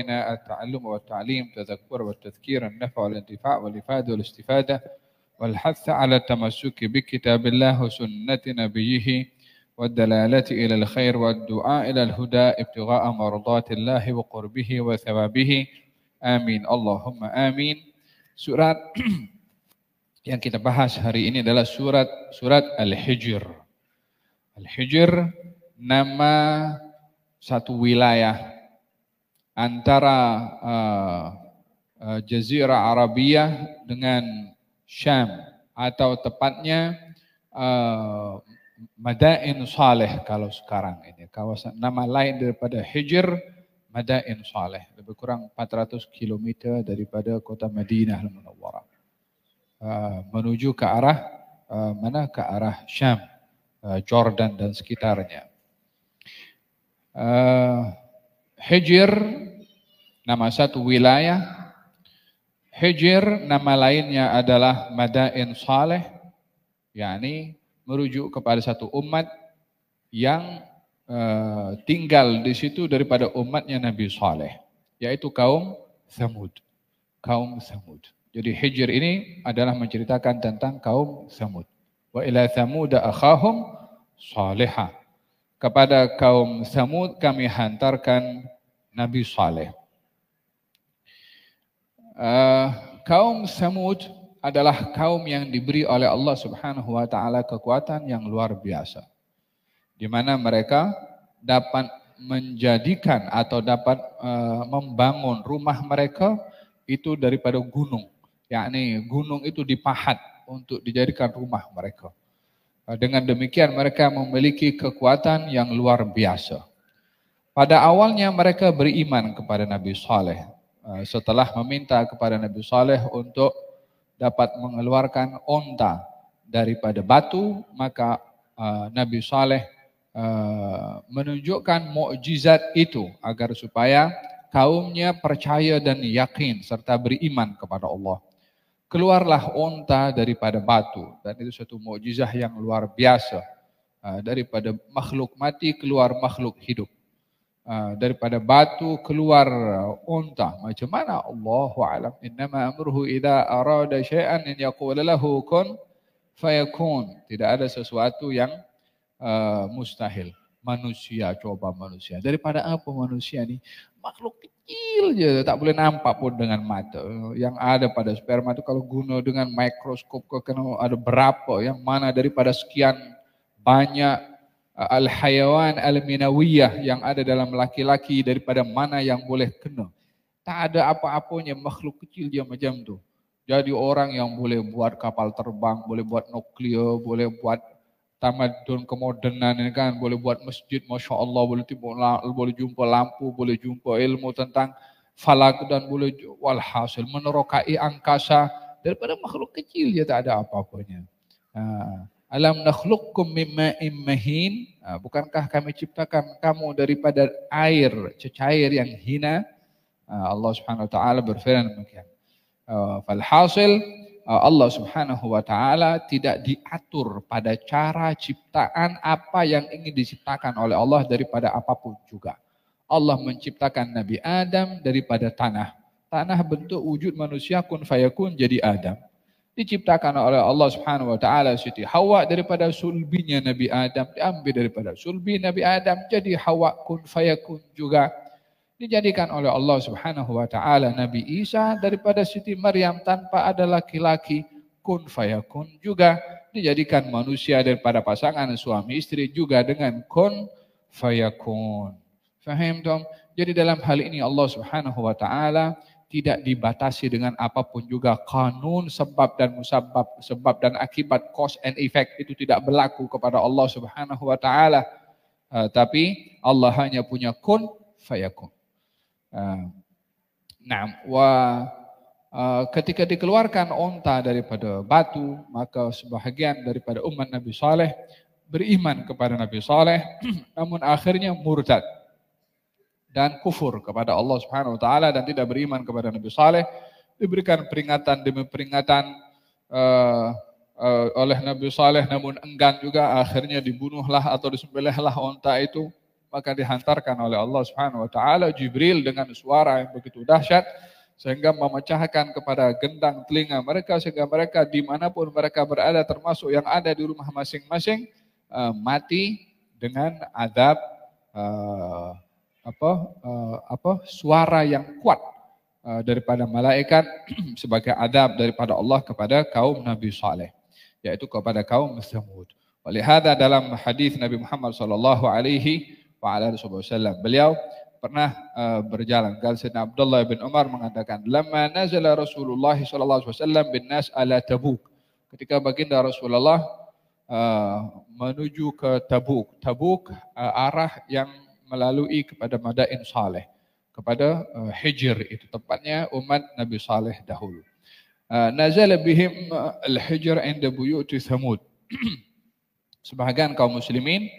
علينا التعلم والتعليم، التذكر والتذكير، النفع والانتفاع والإفادة والاستفادة، والحث على التمسك بكتاب الله وسنة نبيه، والدلالة إلى الخير والدعاء إلى الهدى ابتغاء مرضات الله وقربه وثوابه. Amin. Allahumma amin. Surat yang kita bahas hari ini adalah surat Al-Hijr. Al-Hijr nama satu wilayah antara Jazirah Arabiyah dengan Syam, atau tepatnya Madain Saleh kalau sekarang ini. Kawasan nama lain daripada Hijr, Madain Saleh, lebih kurang 400 km daripada kota Madinah Al-Munawwarah. Menuju ke arah mana? Ke arah Syam, Jordan dan sekitarnya. Hijr nama satu wilayah. Hijr nama lainnya adalah Madain Saleh, yakni merujuk kepada satu umat yang tinggal di situ daripada umatnya Nabi Saleh, yaitu kaum Thamud. Kaum Thamud. Jadi Hijr ini adalah menceritakan tentang kaum Thamud. Wa ila Thamud akhahum Salihah. Kepada kaum Thamud kami hantarkan Nabi Saleh. Kaum Thamud adalah kaum yang diberi oleh Allah Subhanahu wa taala kekuatan yang luar biasa, di mana mereka dapat menjadikan atau dapat membangun rumah mereka itu daripada gunung, yakni gunung itu dipahat untuk dijadikan rumah mereka. Dengan demikian mereka memiliki kekuatan yang luar biasa. Pada awalnya mereka beriman kepada Nabi Saleh. Setelah meminta kepada Nabi Saleh untuk dapat mengeluarkan onta daripada batu, maka Nabi Saleh menunjukkan mukjizat itu agar supaya kaumnya percaya dan yakin serta beriman kepada Allah. Keluarlah onta daripada batu, dan itu satu mukjizat yang luar biasa. Daripada makhluk mati keluar makhluk hidup. Daripada batu keluar onta. Macam mana? Allahu a'lam. Innama amruhu idza arada syai'an an yaqula lahu kun fayakun. Tidak ada sesuatu yang mustahil. Manusia, coba manusia. Daripada apa manusia ni? Makhluk kecil je, tak boleh nampak pun dengan mata. Yang ada pada sperma itu kalau guna dengan mikroskop kena ada berapa, yang mana daripada sekian banyak al-hayawan al-minawiyah yang ada dalam laki-laki, daripada mana yang boleh kena. Tak ada apa-apanya, makhluk kecil dia macam tu. Jadi orang yang boleh buat kapal terbang, boleh buat nuklear, boleh buat tamadun kemodernan ini kan, boleh buat masjid, Masya Allah, boleh jumpa lampu, boleh jumpa ilmu tentang falak, dan boleh walhasil menerokai angkasa daripada makhluk kecil dia tak ada apa-apanya. Alam nakhluqkum mimma'in mahin, bukankah kami ciptakan kamu daripada air cecair yang hina? Allah Subhanahu wa taala berfirman demikian. Falhasil Allah Subhanahu wa taala tidak diatur pada cara ciptaan apa yang ingin diciptakan oleh Allah daripada apapun juga. Allah menciptakan Nabi Adam daripada tanah. Tanah bentuk wujud manusia kun fayakun jadi Adam. Diciptakan oleh Allah Subhanahu wa taala Siti Hawa daripada sulbinya Nabi Adam, diambil daripada sulbi Nabi Adam jadi Hawa kun fayakun juga. Dijadikan oleh Allah Subhanahu wa taala Nabi Isa daripada Siti Maryam tanpa ada laki-laki, kun fayakun juga. Dijadikan manusia daripada pasangan suami istri juga dengan kun fayakun. Faham dong? Jadi dalam hal ini Allah Subhanahu wa taala tidak dibatasi dengan apapun juga. Kanun sebab dan musabab, sebab dan akibat, cause and effect itu tidak berlaku kepada Allah Subhanahu wa taala. Tapi Allah hanya punya kun fayakun. Ketika dikeluarkan onta daripada batu, maka sebahagian daripada umat Nabi Saleh beriman kepada Nabi Saleh, namun akhirnya murtad dan kufur kepada Allah Subhanahu wa taala dan tidak beriman kepada Nabi Saleh. Diberikan peringatan demi peringatan oleh Nabi Saleh, namun enggan juga, akhirnya dibunuhlah atau disembelihlah onta itu. maka dihantarkan oleh Allah Subhanahu wa taala Jibril dengan suara yang begitu dahsyat sehingga memecahkan kepada gendang telinga mereka sehingga mereka dimanapun mereka berada termasuk yang ada di rumah masing-masing mati dengan azab suara yang kuat daripada malaikat sebagai azab daripada Allah kepada kaum Nabi Saleh, yaitu kepada kaum Tsamud. Walihada dalam hadis Nabi Muhammad sallallahu alaihi wasallam beliau pernah berjalan. Sayyidina Abdullah bin Umar mengatakan, "Lamma nazala Rasulullah sallallahu alaihi wasallam bin nas ala Tabuk." Ketika baginda Rasulullah menuju ke Tabuk. Tabuk arah yang melalui kepada Madain Saleh, kepada Hijr, itu tempatnya umat Nabi Saleh dahulu. Nazala bihim al-Hijr 'inda buyuti Tsamud. Sebahagian kaum muslimin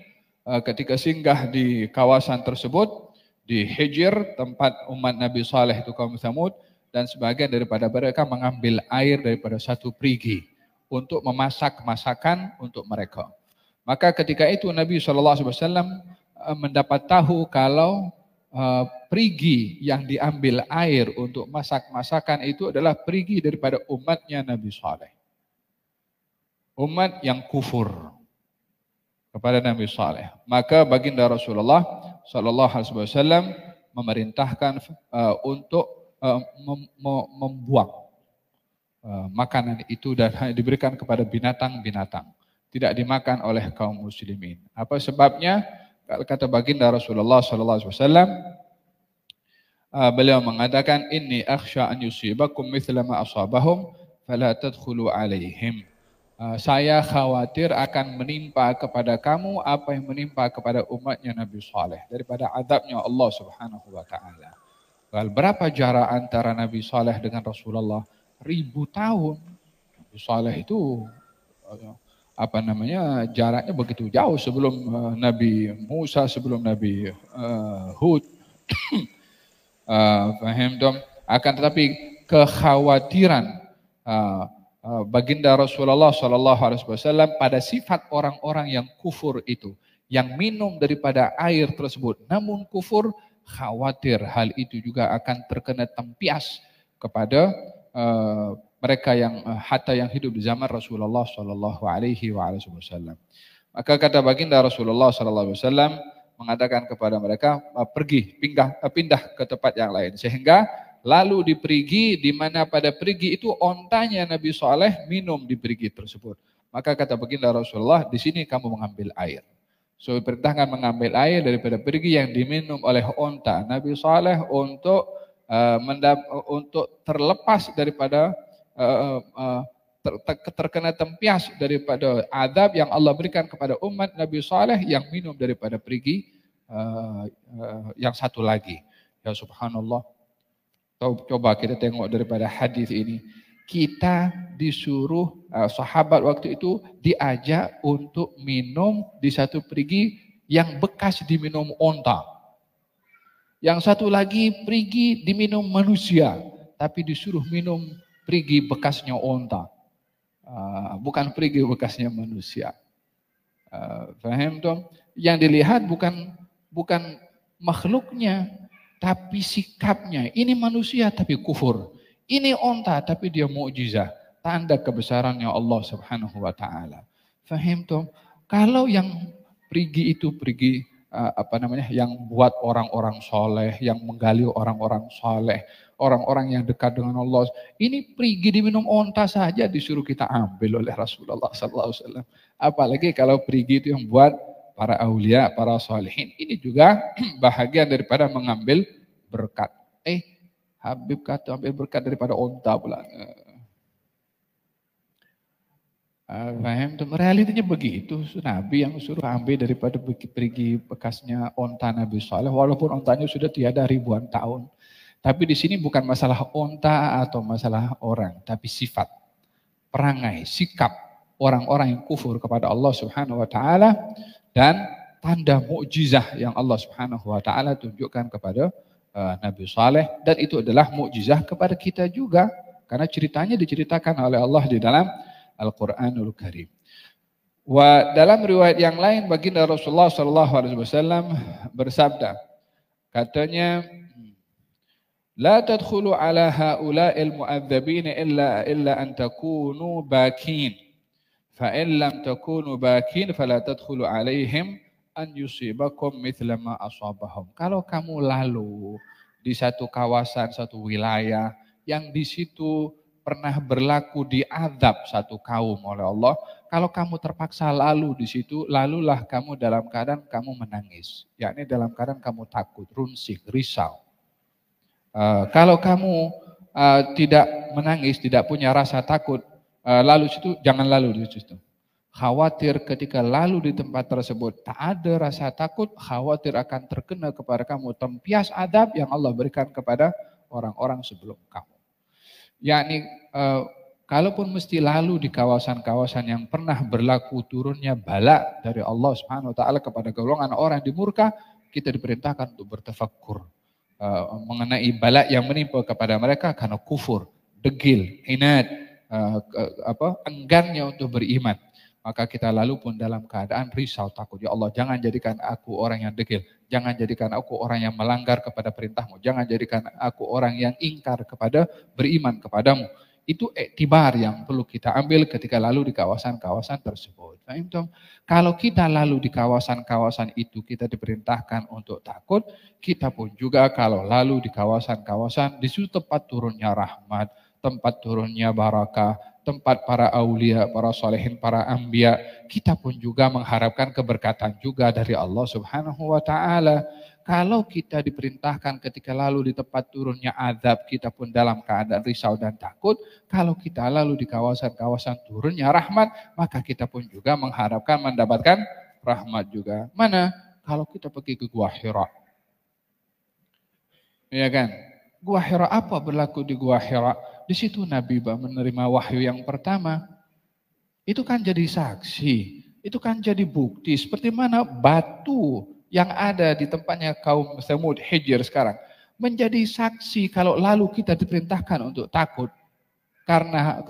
ketika singgah di kawasan tersebut di Hijr, tempat umat Nabi Saleh itu kaum Tsamud, dan sebagian daripada mereka mengambil air daripada satu perigi untuk memasak masakan untuk mereka. Maka ketika itu Nabi SAW mendapat tahu kalau perigi yang diambil air untuk masak masakan itu adalah perigi daripada umatnya Nabi Saleh. Umat yang kufur kepada Nabi Saleh. Maka baginda Rasulullah sallallahu alaihi wasallam memerintahkan untuk membuang makanan itu dan diberikan kepada binatang-binatang, tidak dimakan oleh kaum muslimin. Apa sebabnya? Kata baginda Rasulullah sallallahu alaihi wasallam, beliau mengatakan, "Inni akhsha an yusibakum mithla ma asabahum fala tadkhulu alaihim." Saya khawatir akan menimpa kepada kamu apa yang menimpa kepada umatnya Nabi Saleh daripada azabnya Allah Subhanahu wa taala. Berapa jarak antara Nabi Saleh dengan Rasulullah? 1000 tahun. Nabi Saleh itu jaraknya begitu jauh sebelum Nabi Musa, sebelum Nabi Hud. Faham dong? Akan tetapi kekhawatiran baginda Rasulullah SAW pada sifat orang-orang yang kufur itu, yang minum daripada air tersebut, namun kufur, khawatir hal itu juga akan terkena tempias kepada mereka yang hatta yang hidup di zaman Rasulullah SAW. Maka kata baginda Rasulullah SAW mengatakan kepada mereka, pergi, pindah ke tempat yang lain, sehingga lalu di perigi, di mana pada perigi itu ontanya Nabi Saleh minum di perigi tersebut. Maka kata baginda Rasulullah, di sini kamu mengambil air. So perintahkan mengambil air daripada perigi yang diminum oleh onta Nabi Saleh untuk terlepas daripada terkena tempias daripada azab yang Allah berikan kepada umat Nabi Saleh yang minum daripada perigi yang satu lagi. Ya subhanallah. Coba kita tengok daripada hadis ini. Kita disuruh, sahabat waktu itu diajak untuk minum di satu perigi yang bekas diminum onta. Yang satu lagi perigi diminum manusia, tapi disuruh minum perigi bekasnya onta. Bukan perigi bekasnya manusia. Faham dong? Yang dilihat bukan makhluknya, tapi sikapnya. Ini manusia tapi kufur. Ini onta tapi dia mukjizah. Tanda kebesarannya Allah Subhanahu wa taala. Faham toh? Kalau yang perigi itu perigi yang buat orang-orang soleh, yang menggali orang-orang soleh, orang-orang yang dekat dengan Allah. Ini perigi diminum onta saja disuruh kita ambil oleh Rasulullah sallallahu alaihi wasallam. Apalagi kalau perigi itu yang buat para aulia, para salihin. Ini juga bahagian daripada mengambil berkat. Habib kata ambil berkat daripada onta pula. Realitinya begitu. Nabi yang suruh ambil daripada perigi bekasnya onta Nabi Saleh, walaupun ontanya sudah tiada ribuan tahun. Tapi di sini bukan masalah onta atau masalah orang, tapi sifat, perangai, sikap orang-orang yang kufur kepada Allah Subhanahu wa taala dan tanda mukjizah yang Allah Subhanahu wa taala tunjukkan kepada Nabi Saleh, dan itu adalah mukjizah kepada kita juga karena ceritanya diceritakan oleh Allah di dalam Al-Quranul Karim. Wa dalam riwayat yang lain baginda Rasulullah sallallahu alaihi wasallam bersabda, katanya, la tadkhulu ala haula'il mu'adzabin illa an takunu bakin. Fa in lam takunu bakin fala tadkhulu alaihim an yusibakum mithla ma asabahum. Kalau kamu lalu di satu kawasan, satu wilayah yang di situ pernah berlaku diazab satu kaum oleh Allah, kalau kamu terpaksa lalu di situ, lalulah kamu dalam keadaan kamu menangis, yakni dalam keadaan kamu takut, runsing, risau. Kalau kamu tidak menangis, tidak punya rasa takut, lalu situ jangan lalu di situ. Khawatir ketika lalu di tempat tersebut tak ada rasa takut, khawatir akan terkena kepada kamu tempias adab yang Allah berikan kepada orang-orang sebelum kamu. Yakni kalaupun mesti lalu di kawasan-kawasan yang pernah berlaku turunnya bala dari Allah Subhanahu wa taala kepada golongan orang yang dimurka, kita diperintahkan untuk bertafakkur mengenai bala yang menimpa kepada mereka karena kufur, degil, inat, enggannya untuk beriman. Maka kita lalu pun dalam keadaan risau, takut. Ya Allah, jangan jadikan aku orang yang degil. Jangan jadikan aku orang yang melanggar kepada perintahmu. Jangan jadikan aku orang yang ingkar kepada beriman kepadamu. Itu iktibar yang perlu kita ambil ketika lalu di kawasan-kawasan tersebut. Kalau kita lalu di kawasan-kawasan itu, kita diperintahkan untuk takut. Kita pun juga kalau lalu di kawasan-kawasan, di situ tempat turunnya rahmat, tempat turunnya barakah, tempat para aulia, para solehin, para anbiya, kita pun juga mengharapkan keberkatan juga dari Allah Subhanahu wa taala. Kalau kita diperintahkan ketika lalu di tempat turunnya azab, kita pun dalam keadaan risau dan takut. Kalau kita lalu di kawasan-kawasan turunnya rahmat, maka kita pun juga mengharapkan mendapatkan rahmat juga. Mana kalau kita pergi ke Gua Hira? Ya kan? Gua Hira, apa berlaku di Gua Hira? Di situ Nabi menerima wahyu yang pertama. Itu kan jadi saksi. Itu kan jadi bukti. Seperti mana batu yang ada di tempatnya kaum Tsamud Hijr sekarang. Menjadi saksi kalau lalu kita diperintahkan untuk takut. Karena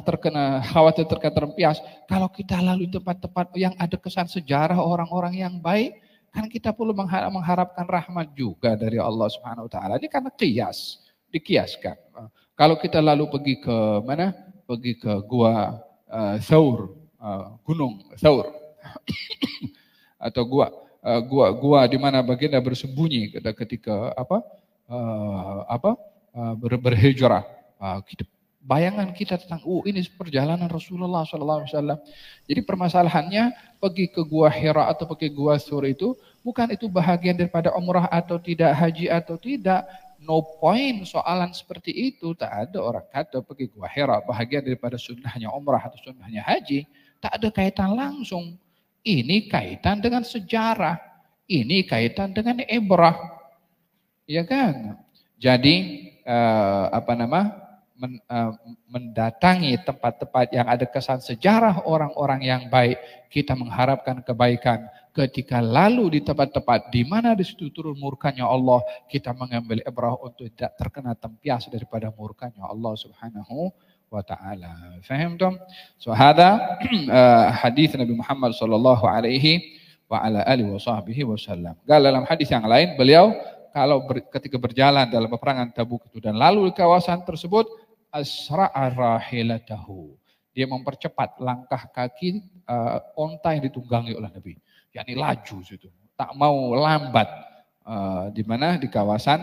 khawatir terkena terempias. Kalau kita lalu di tempat-tempat yang ada kesan sejarah orang-orang yang baik. Kan kita perlu mengharapkan rahmat juga dari Allah Subhanahu wa taala. Ini karena kias. Dikiaskan. Kalau kita lalu pergi ke mana? Pergi ke Gua Thaur, Gunung Thaur, atau gua di mana baginda bersembunyi ketika berhijrah. Bayangan kita tentang ini perjalanan Rasulullah SAW. Jadi permasalahannya pergi ke Gua Hira atau pergi Gua Thaur itu bukan itu bahagian daripada umrah atau tidak, haji atau tidak. No point soalan seperti itu. Tak ada orang kata pergi Gua Hira bahagian daripada sunnahnya umrah atau sunnahnya haji. Tak ada kaitan langsung. Ini kaitan dengan sejarah. Ini kaitan dengan ibrah. Ya kan? Jadi mendatangi tempat-tempat yang ada kesan sejarah orang-orang yang baik, kita mengharapkan kebaikan. Ketika lalu di tempat-tempat di mana di situ turun murkanya Allah, kita mengambil ibrah untuk tidak terkena tempias daripada murkanya Allah Subhanahu wa taala. Faham? So hada hadis Nabi Muhammad sallallahu alaihi wa ala alihi wasallam. Dalam hadis yang lain beliau ketika berjalan dalam peperangan Tabuk itu dan lalu di kawasan tersebut, asra'a rahilatahu. Dia mempercepat langkah kaki onta yang ditunggangi oleh Nabi. Yakni laju situ, tak mau lambat. Di mana di kawasan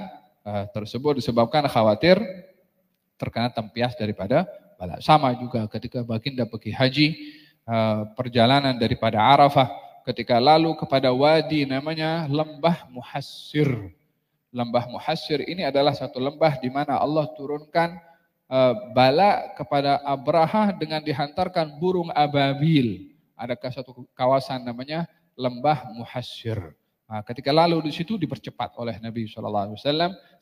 tersebut disebabkan khawatir terkena tempias daripada bala. Sama juga ketika baginda pergi haji, perjalanan daripada Arafah, ketika lalu kepada wadi namanya Lembah Muhassir. Lembah Muhassir ini adalah satu lembah di mana Allah turunkan bala kepada Abraha dengan dihantarkan burung ababil. Adakah satu kawasan namanya Lembah Muhassir. Nah, ketika lalu di situ dipercepat oleh Nabi SAW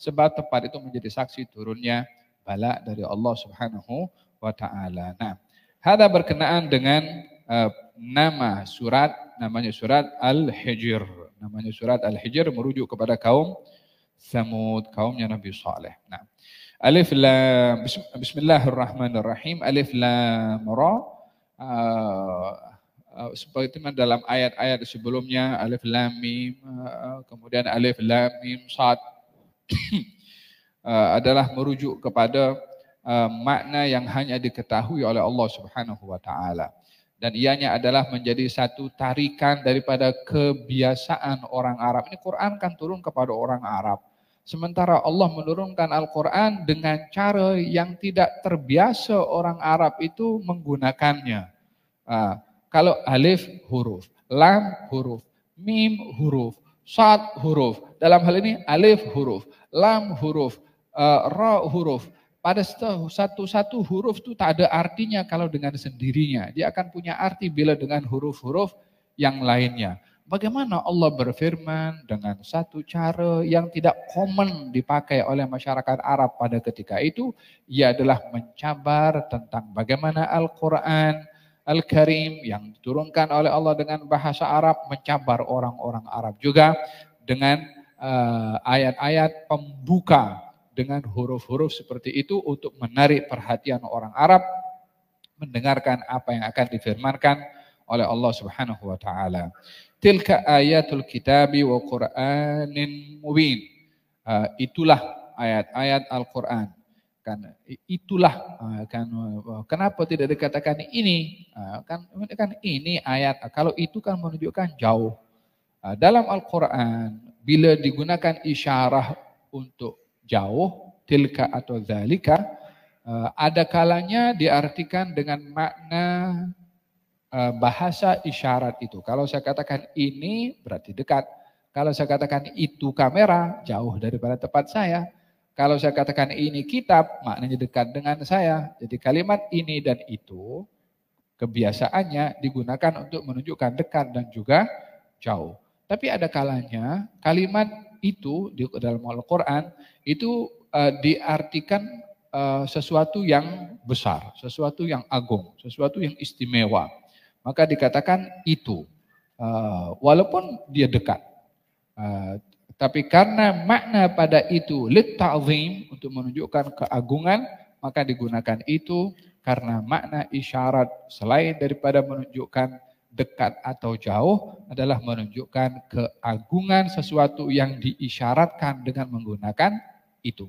sebab tempat itu menjadi saksi turunnya bala dari Allah Subhanahu wa taala. Nah, hada berkenaan dengan nama surat, namanya surat Al-Hijr. Namanya surat Al-Hijr merujuk kepada kaum Tsamud, kaumnya Nabi Saleh. Nah, Alif Lam, Bismillahirrahmanirrahim. Alif Lam Ra. seperti dalam ayat-ayat sebelumnya alif lam mim, kemudian alif lam mim sad adalah merujuk kepada makna yang hanya diketahui oleh Allah Subhanahu wa taala. Dan ianya adalah menjadi satu tarikan daripada kebiasaan orang Arab. Ini Quran kan turun kepada orang Arab. Sementara Allah menurunkan Al-Quran dengan cara yang tidak terbiasa orang Arab itu menggunakannya. Kalau alif huruf, lam huruf, mim huruf, sad huruf. Dalam hal ini alif huruf, lam huruf, ra huruf. Pada satu huruf itu tak ada artinya kalau dengan sendirinya. Dia akan punya arti bila dengan huruf-huruf yang lainnya. Bagaimana Allah berfirman dengan satu cara yang tidak common dipakai oleh masyarakat Arab pada ketika itu. Ia adalah mencabar tentang bagaimana Al-Quran Al-Karim yang diturunkan oleh Allah dengan bahasa Arab mencabar orang-orang Arab juga dengan ayat-ayat pembuka dengan huruf-huruf seperti itu untuk menarik perhatian orang Arab mendengarkan apa yang akan difirmankan oleh Allah Subhanahu wa taala. Tilka ayatul kitabi wa Qur'anin mubin. Itulah ayat-ayat Al-Qur'an. Kan itulah kenapa tidak dikatakan ini? Kan ini ayat. Kalau itu kan menunjukkan jauh. Dalam Al-Qur'an bila digunakan isyarah untuk jauh, tilka atau zalika, ada kalanya diartikan dengan makna bahasa isyarat itu. Kalau saya katakan ini berarti dekat. Kalau saya katakan itu kamera, jauh daripada tempat saya. Kalau saya katakan ini kitab, maknanya dekat dengan saya. Jadi kalimat ini dan itu kebiasaannya digunakan untuk menunjukkan dekat dan juga jauh. Tapi ada kalanya kalimat itu di dalam Al-Quran itu diartikan sesuatu yang besar, sesuatu yang agung, sesuatu yang istimewa. Maka dikatakan itu, walaupun dia dekat. Tapi karena makna pada itu lit ta'zim untuk menunjukkan keagungan, maka digunakan itu karena makna isyarat selain daripada menunjukkan dekat atau jauh adalah menunjukkan keagungan sesuatu yang diisyaratkan dengan menggunakan itu.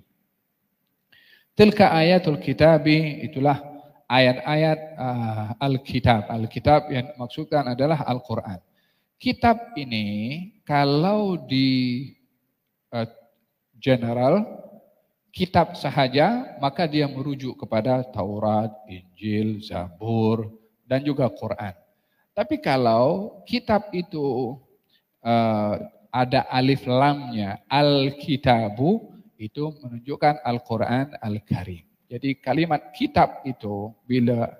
Tilka ayatul kitabi, itulah ayat-ayat Alkitab. Alkitab yang dimaksudkan adalah Al-Quran. Kitab ini kalau di general kitab sahaja maka dia merujuk kepada Taurat, Injil, Zabur dan juga Quran. Tapi kalau kitab itu ada alif lamnya, Al-Kitabu, itu menunjukkan Al-Quran Al-Karim. Jadi kalimat kitab itu bila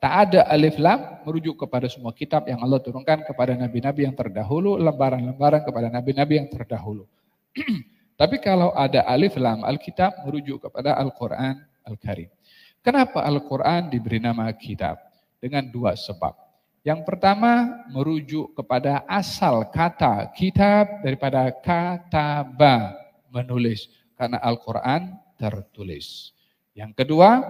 tak ada alif lam merujuk kepada semua kitab yang Allah turunkan kepada nabi-nabi yang terdahulu, lembaran-lembaran kepada nabi-nabi yang terdahulu. Tapi kalau ada alif lam, Al-Kitab merujuk kepada Al-Quran Al-Karim. Kenapa Al-Quran diberi nama kitab? Dengan dua sebab. Yang pertama merujuk kepada asal kata kitab daripada kataba, menulis. Karena Al-Quran tertulis. Yang kedua,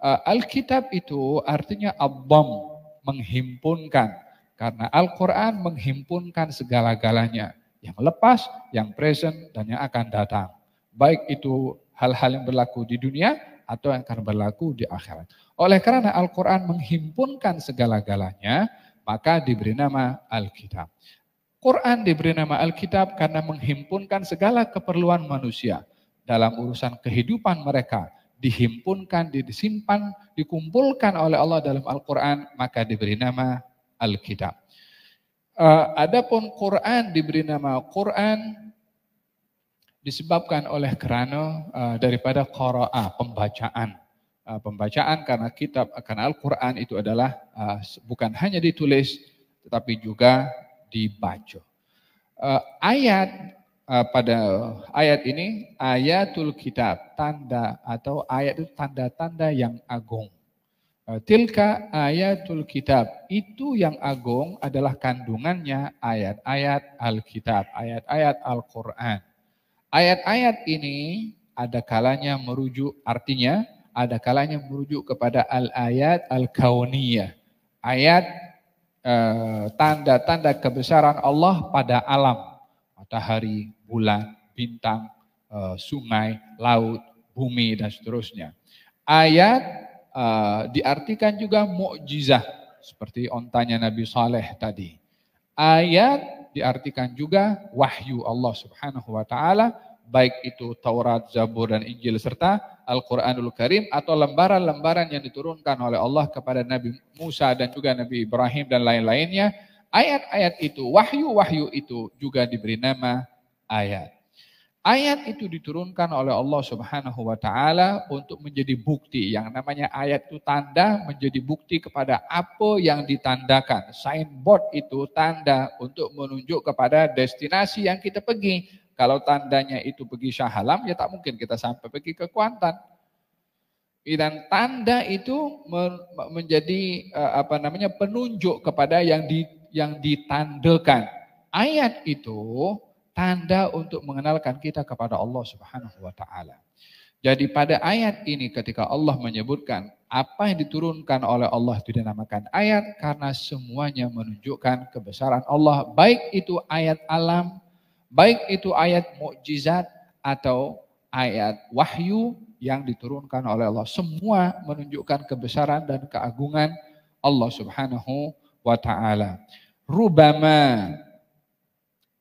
Alkitab itu artinya abdam, menghimpunkan. Karena Al-Quran menghimpunkan segala-galanya. Yang lepas, yang present, dan yang akan datang. Baik itu hal-hal yang berlaku di dunia atau yang akan berlaku di akhirat. Oleh karena Al-Quran menghimpunkan segala-galanya, maka diberi nama Alkitab. Quran diberi nama Alkitab karena menghimpunkan segala keperluan manusia dalam urusan kehidupan mereka. Dihimpunkan, disimpan, dikumpulkan oleh Allah dalam Al-Quran, maka diberi nama Alkitab. Adapun Quran diberi nama Quran disebabkan oleh kerana daripada qira'ah, pembacaan. Pembacaan karena kitab akan Al-Quran itu adalah bukan hanya ditulis tetapi juga dibaca. Pada ayat ini ayatul kitab, tanda atau ayat itu tanda-tanda yang agung. Tilka ayatul kitab, itu yang agung adalah kandungannya ayat-ayat Alkitab, ayat-ayat Al-Quran. Ayat-ayat ini ada kalanya merujuk, artinya ada kalanya merujuk kepada al-ayat al-kauniyah. Ayat tanda-tanda kebesaran Allah pada alam, matahari, bulan, bintang, sungai, laut, bumi, dan seterusnya. Ayat diartikan juga mukjizah, seperti ontanya Nabi Saleh tadi. Ayat diartikan juga wahyu Allah Subhanahu wa taala, baik itu Taurat, Zabur, dan Injil serta Al-Qur'anul Karim atau lembaran-lembaran yang diturunkan oleh Allah kepada Nabi Musa dan juga Nabi Ibrahim dan lain-lainnya. Ayat-ayat itu, wahyu-wahyu itu juga diberi nama ayat. Ayat itu diturunkan oleh Allah Subhanahu wa taala untuk menjadi bukti. Yang namanya ayat itu tanda, menjadi bukti kepada apa yang ditandakan. Signboard itu tanda untuk menunjuk kepada destinasi yang kita pergi. Kalau tandanya itu pergi Shah Alam, ya tak mungkin kita sampai pergi ke Kuantan. Dan tanda itu menjadi penunjuk kepada yang ditandakan. Ayat itu tanda untuk mengenalkan kita kepada Allah Subhanahu wa taala. Jadi pada ayat ini ketika Allah menyebutkan apa yang diturunkan oleh Allah itu dinamakan ayat karena semuanya menunjukkan kebesaran Allah, baik itu ayat alam, baik itu ayat mukjizat atau ayat wahyu yang diturunkan oleh Allah, semua menunjukkan kebesaran dan keagungan Allah Subhanahu wa taala. Rubama,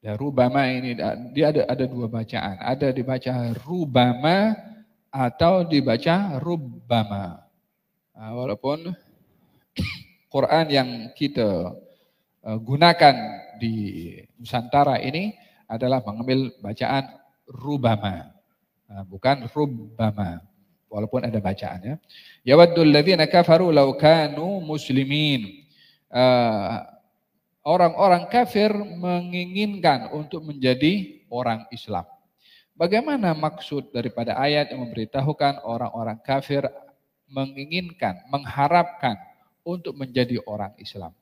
ya, rubama ini dia ada dua bacaan. Ada dibaca rubama atau dibaca rubbama. Walaupun Quran yang kita gunakan di Nusantara ini adalah mengambil bacaan rubama, bukan rubbama. Walaupun ada bacaannya. Yawaddul ladzina kafaru law kanu muslimin. Orang-orang kafir menginginkan untuk menjadi orang Islam. Bagaimana maksud daripada ayat yang memberitahukan orang-orang kafir menginginkan, mengharapkan untuk menjadi orang Islam?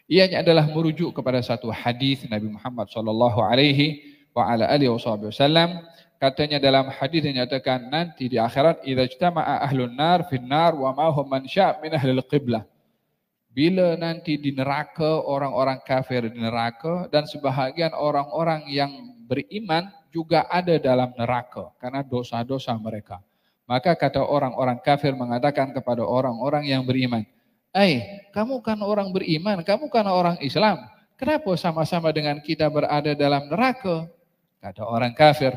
Ianya adalah merujuk kepada satu hadis Nabi Muhammad SAW. Katanya dalam hadis yang nyatakan nanti di akhirat idza ijtama'a ahlun nar fin nar wa ma hum man syaa' min ahlil qiblah. Bila nanti di neraka, orang-orang kafir di neraka dan sebahagian orang-orang yang beriman juga ada dalam neraka karena dosa-dosa mereka. Maka kata orang-orang kafir mengatakan kepada orang-orang yang beriman, kamu kan orang beriman, kamu kan orang Islam, kenapa sama-sama dengan kita berada dalam neraka? Kata orang kafir,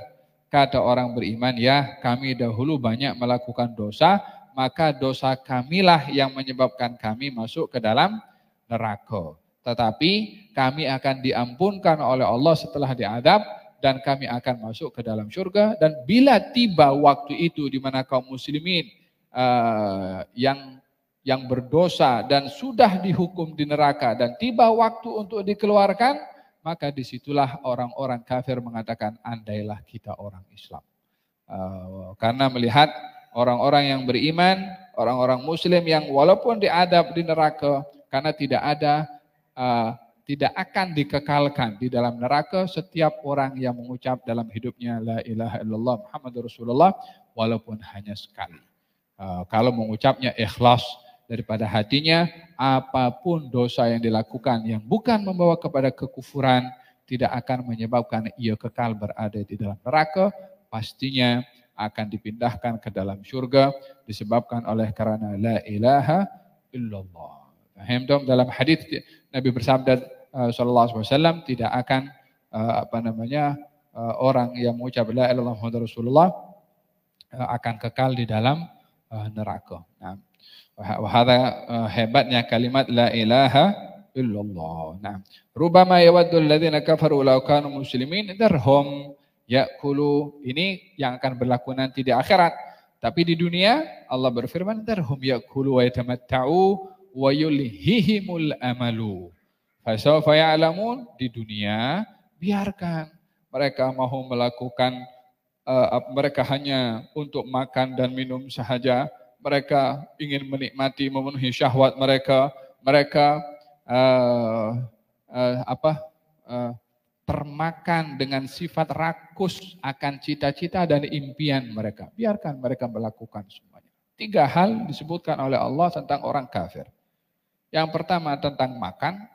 kata orang beriman, ya kami dahulu banyak melakukan dosa, maka dosa kamilah yang menyebabkan kami masuk ke dalam neraka. Tetapi kami akan diampunkan oleh Allah setelah diadab dan kami akan masuk ke dalam surga. Dan bila tiba waktu itu di mana kaum muslimin yang berdosa dan sudah dihukum di neraka dan tiba waktu untuk dikeluarkan, maka disitulah orang-orang kafir mengatakan andailah kita orang Islam. Karena melihat orang-orang yang beriman, orang-orang muslim yang walaupun diadab di neraka karena tidak akan dikekalkan di dalam neraka, setiap orang yang mengucap dalam hidupnya la ilaha illallah Muhammadur Rasulullah walaupun hanya sekali. Kalau mengucapnya ikhlas daripada hatinya, apapun dosa yang dilakukan yang bukan membawa kepada kekufuran tidak akan menyebabkan ia kekal berada di dalam neraka, pastinya akan dipindahkan ke dalam surga disebabkan oleh karena la ilaha illallah. Dalam hadis Nabi bersabda sallallahu alaihi wasallam tidak akan orang yang mengucap la ilaha illallah Muhammadur Rasulullah akan kekal di dalam neraka. Nah, wahada hebatnya kalimat la ilaha illallah. Nah, rubama yawaddul ladzina kafaru law kanu muslimin darhum ya'kulu, ini yang akan berlaku nanti di akhirat. Tapi di dunia Allah berfirman darhum ya'kulu wa yatamatta'u wa yulhihimul amalu. Fasawfa ya'lamun, di dunia biarkan mereka mau melakukan mereka hanya untuk makan dan minum sahaja. Mereka ingin menikmati, memenuhi syahwat mereka. Mereka termakan dengan sifat rakus akan cita-cita dan impian mereka. Biarkan mereka melakukan semuanya. 3 hal disebutkan oleh Allah tentang orang kafir. Yang pertama tentang makan,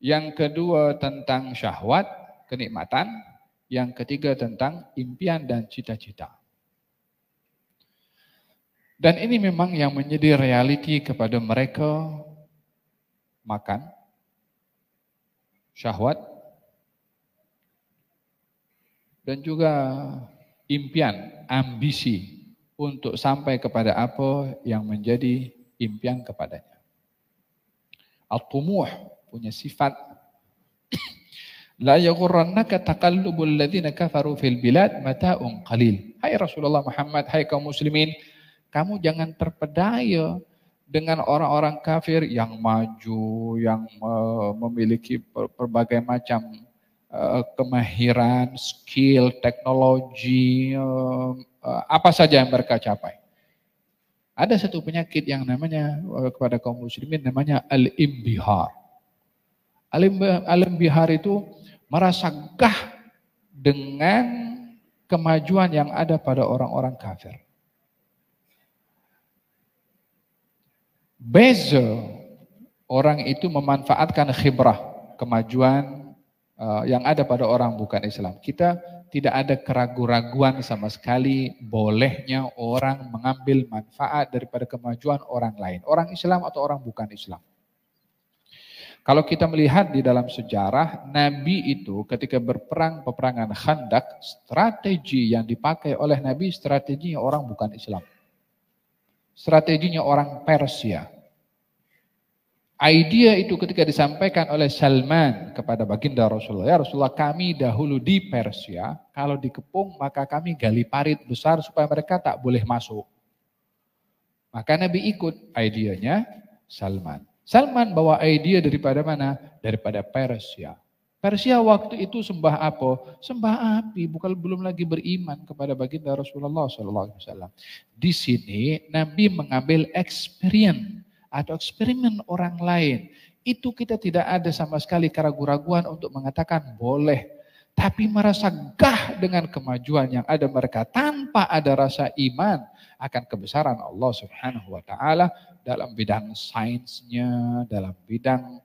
Yang kedua tentang syahwat, kenikmatan. Yang ketiga tentang impian dan cita-cita. Dan ini memang yang menjadi realiti kepada mereka makan, syahwat, dan juga impian, ambisi untuk sampai kepada apa yang menjadi impian kepadanya. At-tumuh punya sifat la yaghurrannaka taqallubul ladzina kafaru fil bilad mata'un qalil. Hai Rasulullah Muhammad, hai kaum muslimin, kamu jangan terpedaya dengan orang-orang kafir yang maju, yang memiliki berbagai macam kemahiran, skill, teknologi, apa saja yang mereka capai. Ada satu penyakit yang namanya kepada kaum muslimin namanya al-imbihar. Al-imbihar itu merasa gah dengan kemajuan yang ada pada orang-orang kafir. Beza orang itu memanfaatkan khibrah, kemajuan yang ada pada orang bukan Islam. Kita tidak ada keraguan-raguan sama sekali bolehnya orang mengambil manfaat daripada kemajuan orang lain. Orang Islam atau orang bukan Islam. Kalau kita melihat di dalam sejarah, Nabi itu ketika berperang peperangan Khandak, strategi yang dipakai oleh Nabi strateginya orang bukan Islam. Strateginya orang Persia. Idea itu ketika disampaikan oleh Salman kepada baginda Rasulullah, ya Rasulullah kami dahulu di Persia, kalau dikepung maka kami gali parit besar supaya mereka tak boleh masuk. Maka Nabi ikut idenya Salman. Salman bawa idea daripada mana? Daripada Persia. Persia waktu itu sembah apa? Sembah api, bukan belum lagi beriman kepada baginda Rasulullah SAW. Di sini Nabi mengambil eksperimen atau eksperimen orang lain. Itu kita tidak ada sama sekali keraguan-raguan untuk mengatakan boleh. Tapi merasa gah dengan kemajuan yang ada mereka tanpa ada rasa iman akan kebesaran Allah Subhanahu wa taala dalam bidang sainsnya, dalam bidang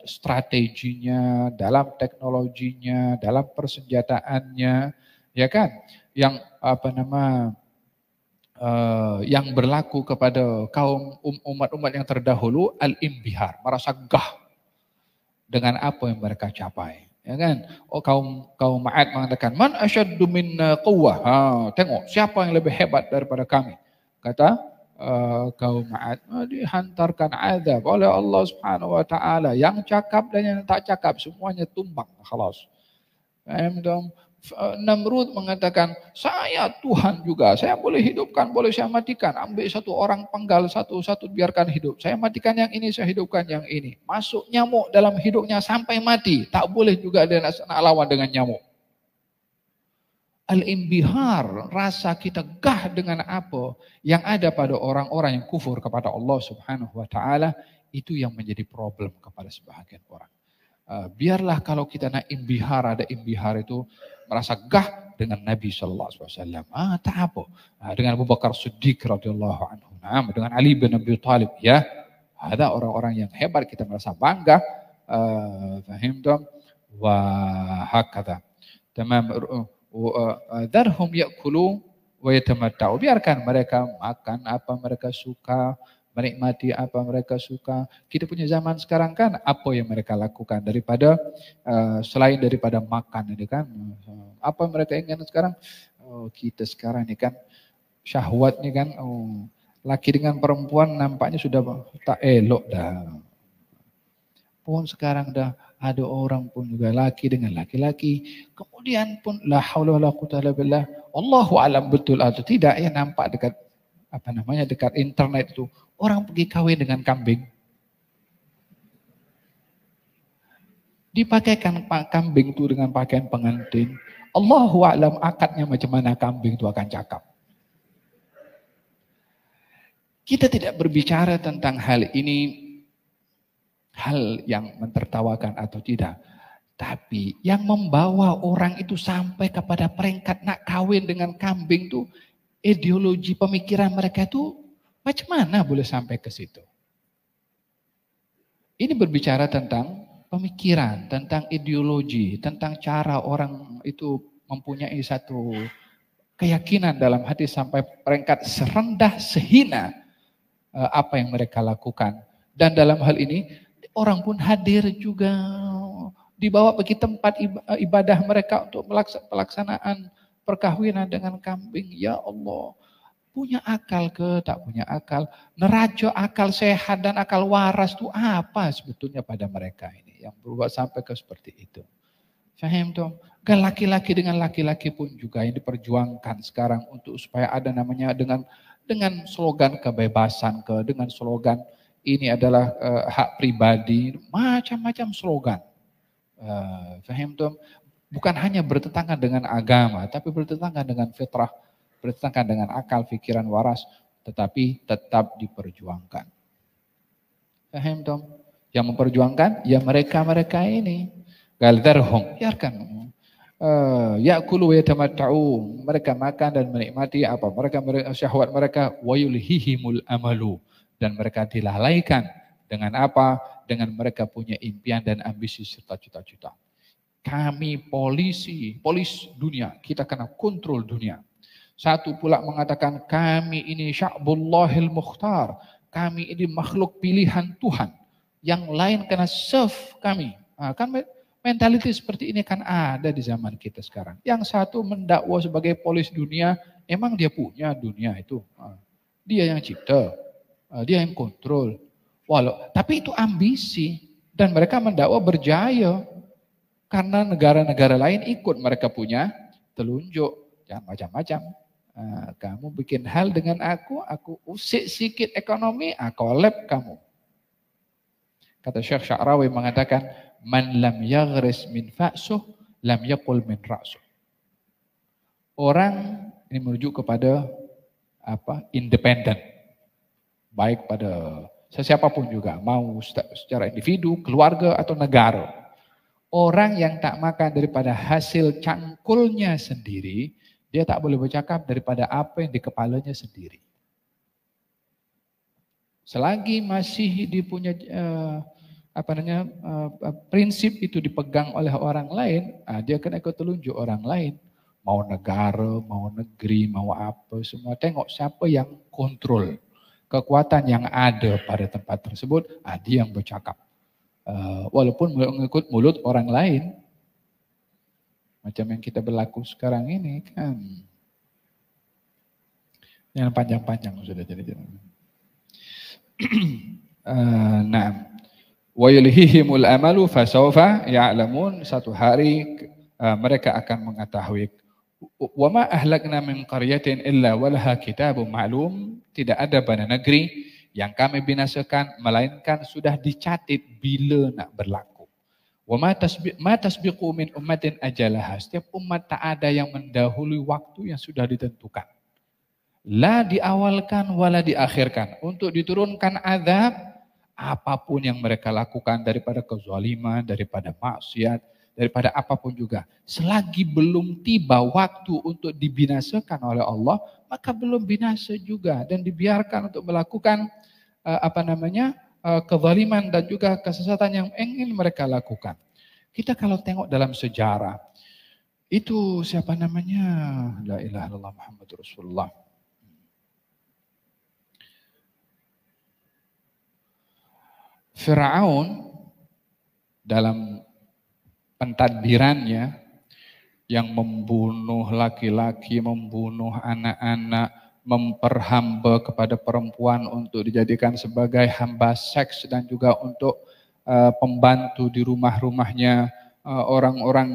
strateginya, dalam teknologinya, dalam persenjataannya, ya kan? Yang yang berlaku kepada kaum umat-umat yang terdahulu al-imbihar, merasa gah dengan apa yang mereka capai. Ya kan? Oh kaum Ma'ad mengatakan, "Man asyaddu minna quwwah." Tengok siapa yang lebih hebat daripada kami. Kata kaum Ma'ad, dihantarkan azab oleh Allah Subhanahu wa taala. Yang cakap dan yang tak cakap semuanya tumbang. Khalas. Namrud mengatakan, saya Tuhan juga, saya boleh hidupkan, boleh saya matikan. Ambil satu orang penggal satu-satu biarkan hidup. Saya matikan yang ini, saya hidupkan yang ini. Masuk nyamuk dalam hidupnya sampai mati. Tak boleh juga dia nak lawan dengan nyamuk. Al-imbihar, rasa kita gah dengan apa yang ada pada orang-orang yang kufur kepada Allah Subhanahu wa taala, itu yang menjadi problem kepada sebahagian orang. Biarlah kalau kita nak imbihar, ada imbihar itu merasa gah dengan Nabi sallallahu alaihi wasallam. Tak apa. Dengan Abu Bakar Siddiq radhiyallahu anhu. Dengan Ali bin Abi Thalib, ya. Ada orang-orang yang hebat kita merasa bangga. Fahimtum? Wa hakadha. Tamam. Darhum ya'kulu wa yatamatta'u. Biarkan mereka makan apa mereka suka, menikmati apa mereka suka. Kita punya zaman sekarang kan apa yang mereka lakukan daripada selain daripada makan ini kan. Apa mereka ingin sekarang? Kita sekarang ini kan syahwat ini kan laki dengan perempuan nampaknya sudah tak elok dah. Pun sekarang dah ada orang pun juga laki dengan laki-laki. Kemudian pun la haula wala quwwata illa billah. Allahu alam betul atau tidak ya nampak dekat dekat internet itu orang pergi kawin dengan kambing. Dipakaikan kambing itu dengan pakaian pengantin. Allahu a'lam akadnya macam mana kambing itu akan cakap. Kita tidak berbicara tentang hal ini, hal yang mentertawakan atau tidak. Tapi yang membawa orang itu sampai kepada peringkat nak kawin dengan kambing itu, ideologi pemikiran mereka itu macam mana boleh sampai ke situ. Ini berbicara tentang pemikiran, tentang ideologi, tentang cara orang itu mempunyai satu keyakinan dalam hati sampai peringkat serendah sehina apa yang mereka lakukan. Dan dalam hal ini orang pun hadir juga, dibawa pergi tempat ibadah mereka untuk pelaksanaan perkawinan dengan kambing. Ya Allah, punya akal ke tak punya akal? Neraca akal sehat dan akal waras itu apa sebetulnya pada mereka ini yang berbuat sampai ke seperti itu? Faham dong? Kan laki-laki dengan laki-laki pun juga yang diperjuangkan sekarang untuk supaya ada namanya dengan slogan kebebasan dengan slogan ini adalah hak pribadi, macam-macam slogan. Faham dong? Bukan hanya bertentangan dengan agama, tapi bertentangan dengan fitrah, bertentangan dengan akal, pikiran waras, tetapi tetap diperjuangkan. Faham dong? Yang memperjuangkan ya mereka-mereka ini. Galdarhum, biarkan. Ya'kulu wa yatamatta'u. Mereka makan dan menikmati apa? Mereka syahwat mereka wa yulhihimul amalu, dan mereka dilalaikan dengan apa? Dengan mereka punya impian dan ambisi serta cita-cita. Kami polis dunia, kita kena kontrol dunia. Satu pula mengatakan kami ini sya'bullahil mukhtar, kami ini makhluk pilihan Tuhan. Yang lain kena serve kami. Kan mentaliti seperti ini kan ada di zaman kita sekarang. Yang satu mendakwa sebagai polis dunia, emang dia punya dunia itu. Dia yang cipta, dia yang kontrol. Tapi itu ambisi, dan mereka mendakwa berjaya. Karena negara-negara lain ikut mereka punya telunjuk. Jangan macam-macam. Kamu bikin hal dengan aku usik sikit ekonomi, aku lep kamu. Kata Syekh Sya'rawi mengatakan, man lam yaghris min fa'suh, lam yaqul min ra'suh. Orang ini merujuk kepada independen. Baik pada siapapun juga, mau secara individu, keluarga atau negara. Orang yang tak makan daripada hasil cangkulnya sendiri, dia tak boleh bercakap daripada apa yang di kepalanya sendiri. Selagi masih dipunya prinsip itu dipegang oleh orang lain, dia akan ikut telunjuk orang lain. Mau negara, mau negeri, mau apa, semua tengok siapa yang kontrol. Kekuatan yang ada pada tempat tersebut, dia yang bercakap. Walaupun mengikut mulut orang lain. Macam yang kita berlaku sekarang ini kan. Yang panjang-panjang sudah jadi. Nah. Wa yulhihimul amalu fasawfa ya'lamun. Satu hari mereka akan mengetahui. Wa ma ahlakna min qaryatin illa walaha kitabun ma'lum. Tidak ada pada negeri yang kami binasakan melainkan sudah dicatat bila nak berlaku. Wa ma tasbiqu min ummatin ajalaha. Setiap umat tak ada yang mendahului waktu yang sudah ditentukan. La diawalkan wala diakhirkan. Untuk diturunkan azab apapun yang mereka lakukan, daripada kezaliman, daripada maksiat, daripada apapun juga. Selagi belum tiba waktu untuk dibinasakan oleh Allah, maka belum binasa juga. Dan dibiarkan untuk melakukan kezaliman dan juga kesesatan yang ingin mereka lakukan. Kita kalau tengok dalam sejarah, itu siapa namanya? La ilaha illallah Muhammadur Rasulullah. Fir'aun dalam pentadbirannya yang membunuh laki-laki, membunuh anak-anak, memperhamba kepada perempuan untuk dijadikan sebagai hamba seks dan juga untuk pembantu di rumah-rumahnya orang-orang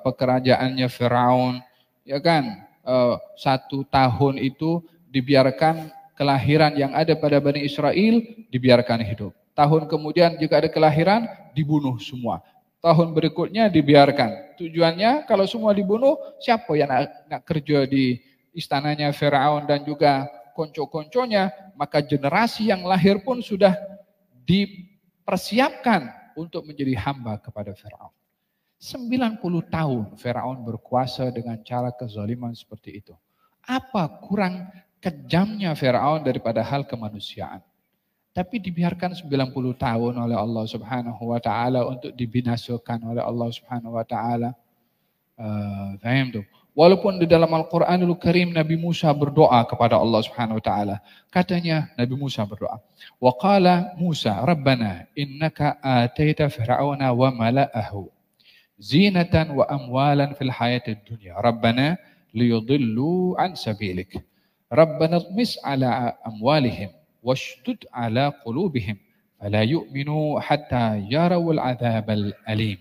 kerajaannya Fir'aun, ya kan? 1 tahun itu dibiarkan kelahiran yang ada pada Bani Israel dibiarkan hidup. Tahun kemudian jika ada kelahiran dibunuh semua. Tahun berikutnya dibiarkan. Tujuannya kalau semua dibunuh, siapa yang nak kerja di istananya Firaun dan juga konco-konconya, maka generasi yang lahir pun sudah dipersiapkan untuk menjadi hamba kepada Firaun. 90 tahun Firaun berkuasa dengan cara kezaliman seperti itu. Apa kurang kejamnya Firaun daripada hal kemanusiaan? Tapi dibiarkan 90 tahun oleh Allah Subhanahu wa taala untuk dibinasakan oleh Allah Subhanahu wa taala. Paham tuh? Walaupun di dalam Al-Qur'anul Karim Nabi Musa berdoa kepada Allah Subhanahu wa taala. Katanya Nabi Musa berdoa, wa qala Musa, "Rabbana innaka ataita fir'auna wa mala'ahu zinatan wa amwalan fil hayatid dunya. Rabbana liyudillu an sabilik. Rabbana tmis ala amwalihim washdud ala qulubihim fala yu'minu hatta yarawul adzabal alim."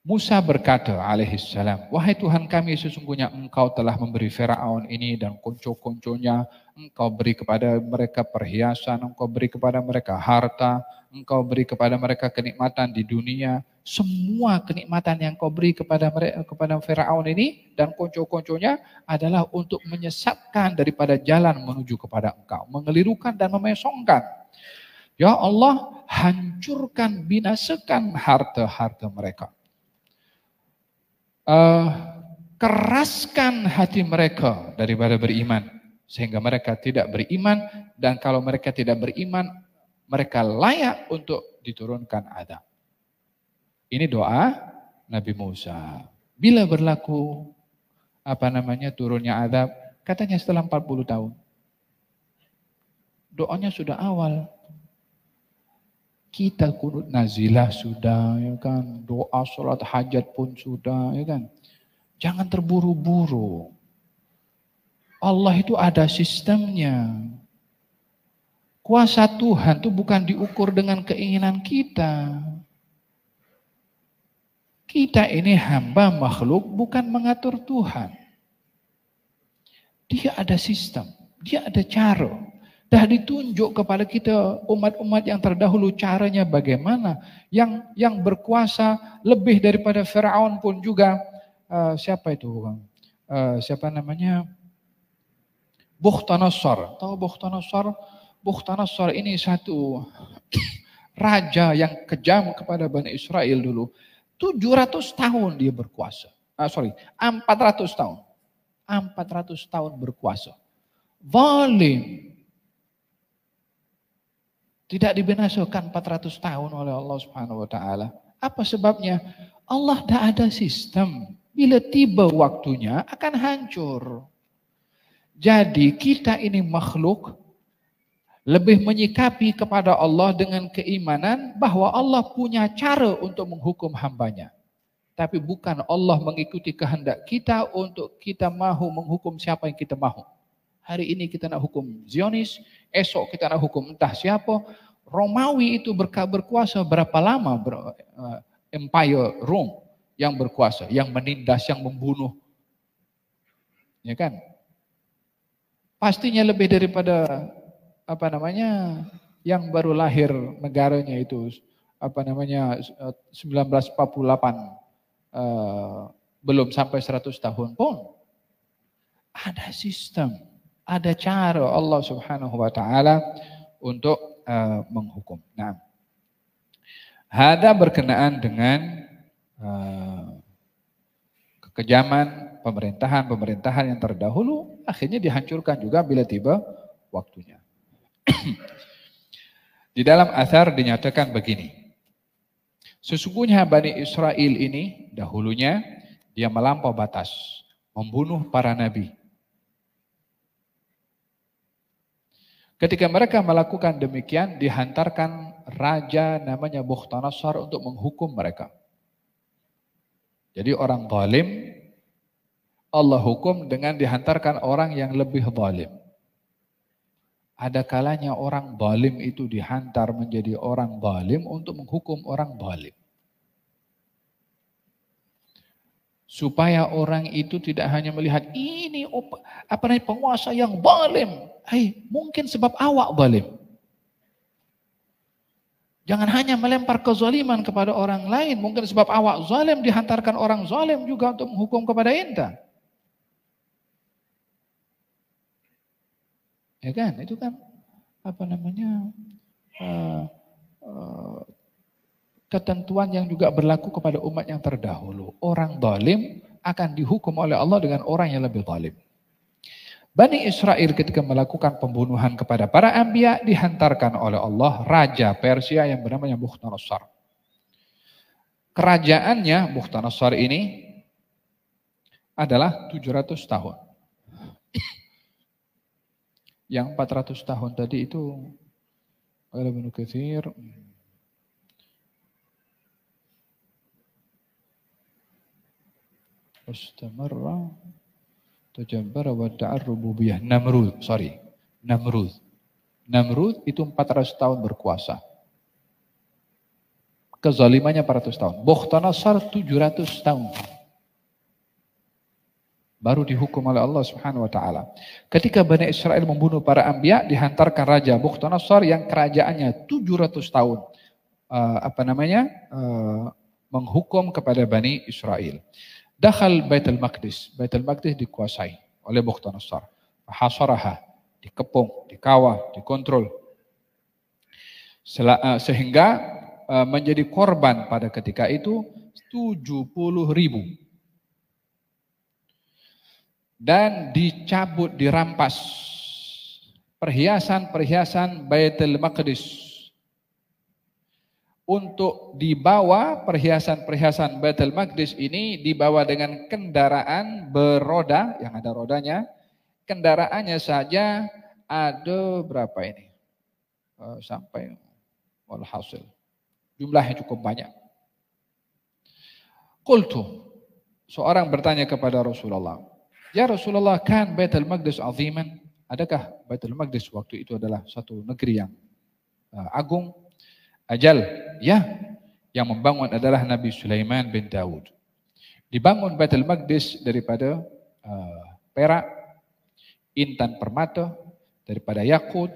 Musa berkata alaihissalam, "Wahai Tuhan kami, sesungguhnya Engkau telah memberi Firaun ini dan konco-konconya, Engkau beri kepada mereka perhiasan, Engkau beri kepada mereka harta, Engkau beri kepada mereka kenikmatan di dunia. Semua kenikmatan yang Kau beri kepada mereka, kepada Firaun ini dan konco-konconya adalah untuk menyesatkan daripada jalan menuju kepada Engkau, mengelirukan dan memesongkan. Ya Allah, hancurkan, binasakan harta-harta mereka. Keraskan hati mereka daripada beriman sehingga mereka tidak beriman, dan kalau mereka tidak beriman mereka layak untuk diturunkan azab." Ini doa Nabi Musa. Bila berlaku turunnya azab? Katanya setelah 40 tahun. Doanya sudah awal. Kita kunut nazilah sudah, ya kan. Doa sholat hajat pun sudah, ya kan. Jangan terburu-buru. Allah itu ada sistemnya. Kuasa Tuhan itu bukan diukur dengan keinginan kita. Kita ini hamba makhluk, bukan mengatur Tuhan. Dia ada sistem, dia ada cara. Dah ditunjuk kepada kita umat-umat yang terdahulu caranya bagaimana. Yang berkuasa lebih daripada Firaun pun juga. Siapa itu? Siapa namanya? Bukhtanasar. Tahu Bukhtanasar? Bukhtanasar ini satu raja yang kejam kepada Bani Israel dulu. 700 tahun dia berkuasa. 400 tahun. 400 tahun berkuasa. Zalim. Tidak dibinasakan 400 tahun oleh Allah Subhanahu wa taala. Apa sebabnya? Allah tidak ada sistem. Bila tiba waktunya akan hancur. Jadi kita ini makhluk lebih menyikapi kepada Allah dengan keimanan bahwa Allah punya cara untuk menghukum hambanya. Tapi bukan Allah mengikuti kehendak kita untuk kita mahu menghukum siapa yang kita mahu. Hari ini kita nak hukum Zionis, esok kita nak hukum entah siapa. Romawi itu berkuasa berapa lama? Empire Rome yang berkuasa, yang menindas, yang membunuh. Ya kan? Pastinya lebih daripada yang baru lahir negaranya itu 1948 belum sampai 100 tahun pun. Ada sistem, ada cara Allah Subhanahu wa taala untuk menghukum. Nah, hada berkenaan dengan kekejaman pemerintahan yang terdahulu, akhirnya dihancurkan juga bila tiba waktunya. Di dalam athar dinyatakan begini, sesungguhnya Bani Israel ini dahulunya dia melampau batas, membunuh para nabi. Ketika mereka melakukan demikian, dihantarkan raja namanya Bukhtanasar untuk menghukum mereka. Jadi orang zalim, Allah hukum dengan dihantarkan orang yang lebih zalim. Ada kalanya orang zalim itu dihantar menjadi orang zalim untuk menghukum orang zalim. Supaya orang itu tidak hanya melihat ini penguasa yang zalim. Mungkin sebab awak zalim. Jangan hanya melempar kezaliman kepada orang lain. Mungkin sebab awak zalim dihantarkan orang zalim juga untuk menghukum kepada enta. Ya kan, itu kan ketentuan yang juga berlaku kepada umat yang terdahulu. Orang zalim akan dihukum oleh Allah dengan orang yang lebih zalim. Bani Israel ketika melakukan pembunuhan kepada para anbiya dihantarkan oleh Allah raja Persia yang bernama Bukhtanasar. Kerajaannya Bukhtanasar ini adalah 700 tahun. Yang 400 tahun tadi itu qala Ibnu Katsir istamarra tajabbara wa da'ar rububiyah. Namrud itu 400 tahun berkuasa. Kezalimannya 400 tahun. Bukhtanasar 700 tahun. Baru dihukum oleh Allah Subhanahu wa taala. Ketika Bani Israel membunuh para anbiya, dihantarkan raja Bukhtanasar yang kerajaannya 700 tahun menghukum kepada Bani Israel. Dakhal Baitul Maqdis. Baitul Maqdis dikuasai oleh Bukhtanasar. Hasaraha, dikepung, dikawal, dikontrol. Sehingga menjadi korban pada ketika itu 70.000. Dan dicabut, dirampas perhiasan-perhiasan Baitul Maqdis. Untuk dibawa perhiasan-perhiasan Baitul Maqdis ini dibawa dengan kendaraan beroda yang ada rodanya. Kendaraannya saja ada berapa ini? Sampai walhasil. Jumlahnya cukup banyak. Qultu, seorang bertanya kepada Rasulullah, "Ya Rasulullah, kan Baitul Maqdis aziman?" Adakah Baitul Maqdis waktu itu adalah satu negeri yang agung? Ajal, ya. Yang membangun adalah Nabi Sulaiman bin Daud. Dibangun Baitul Maqdis daripada perak, intan permata, daripada yakut,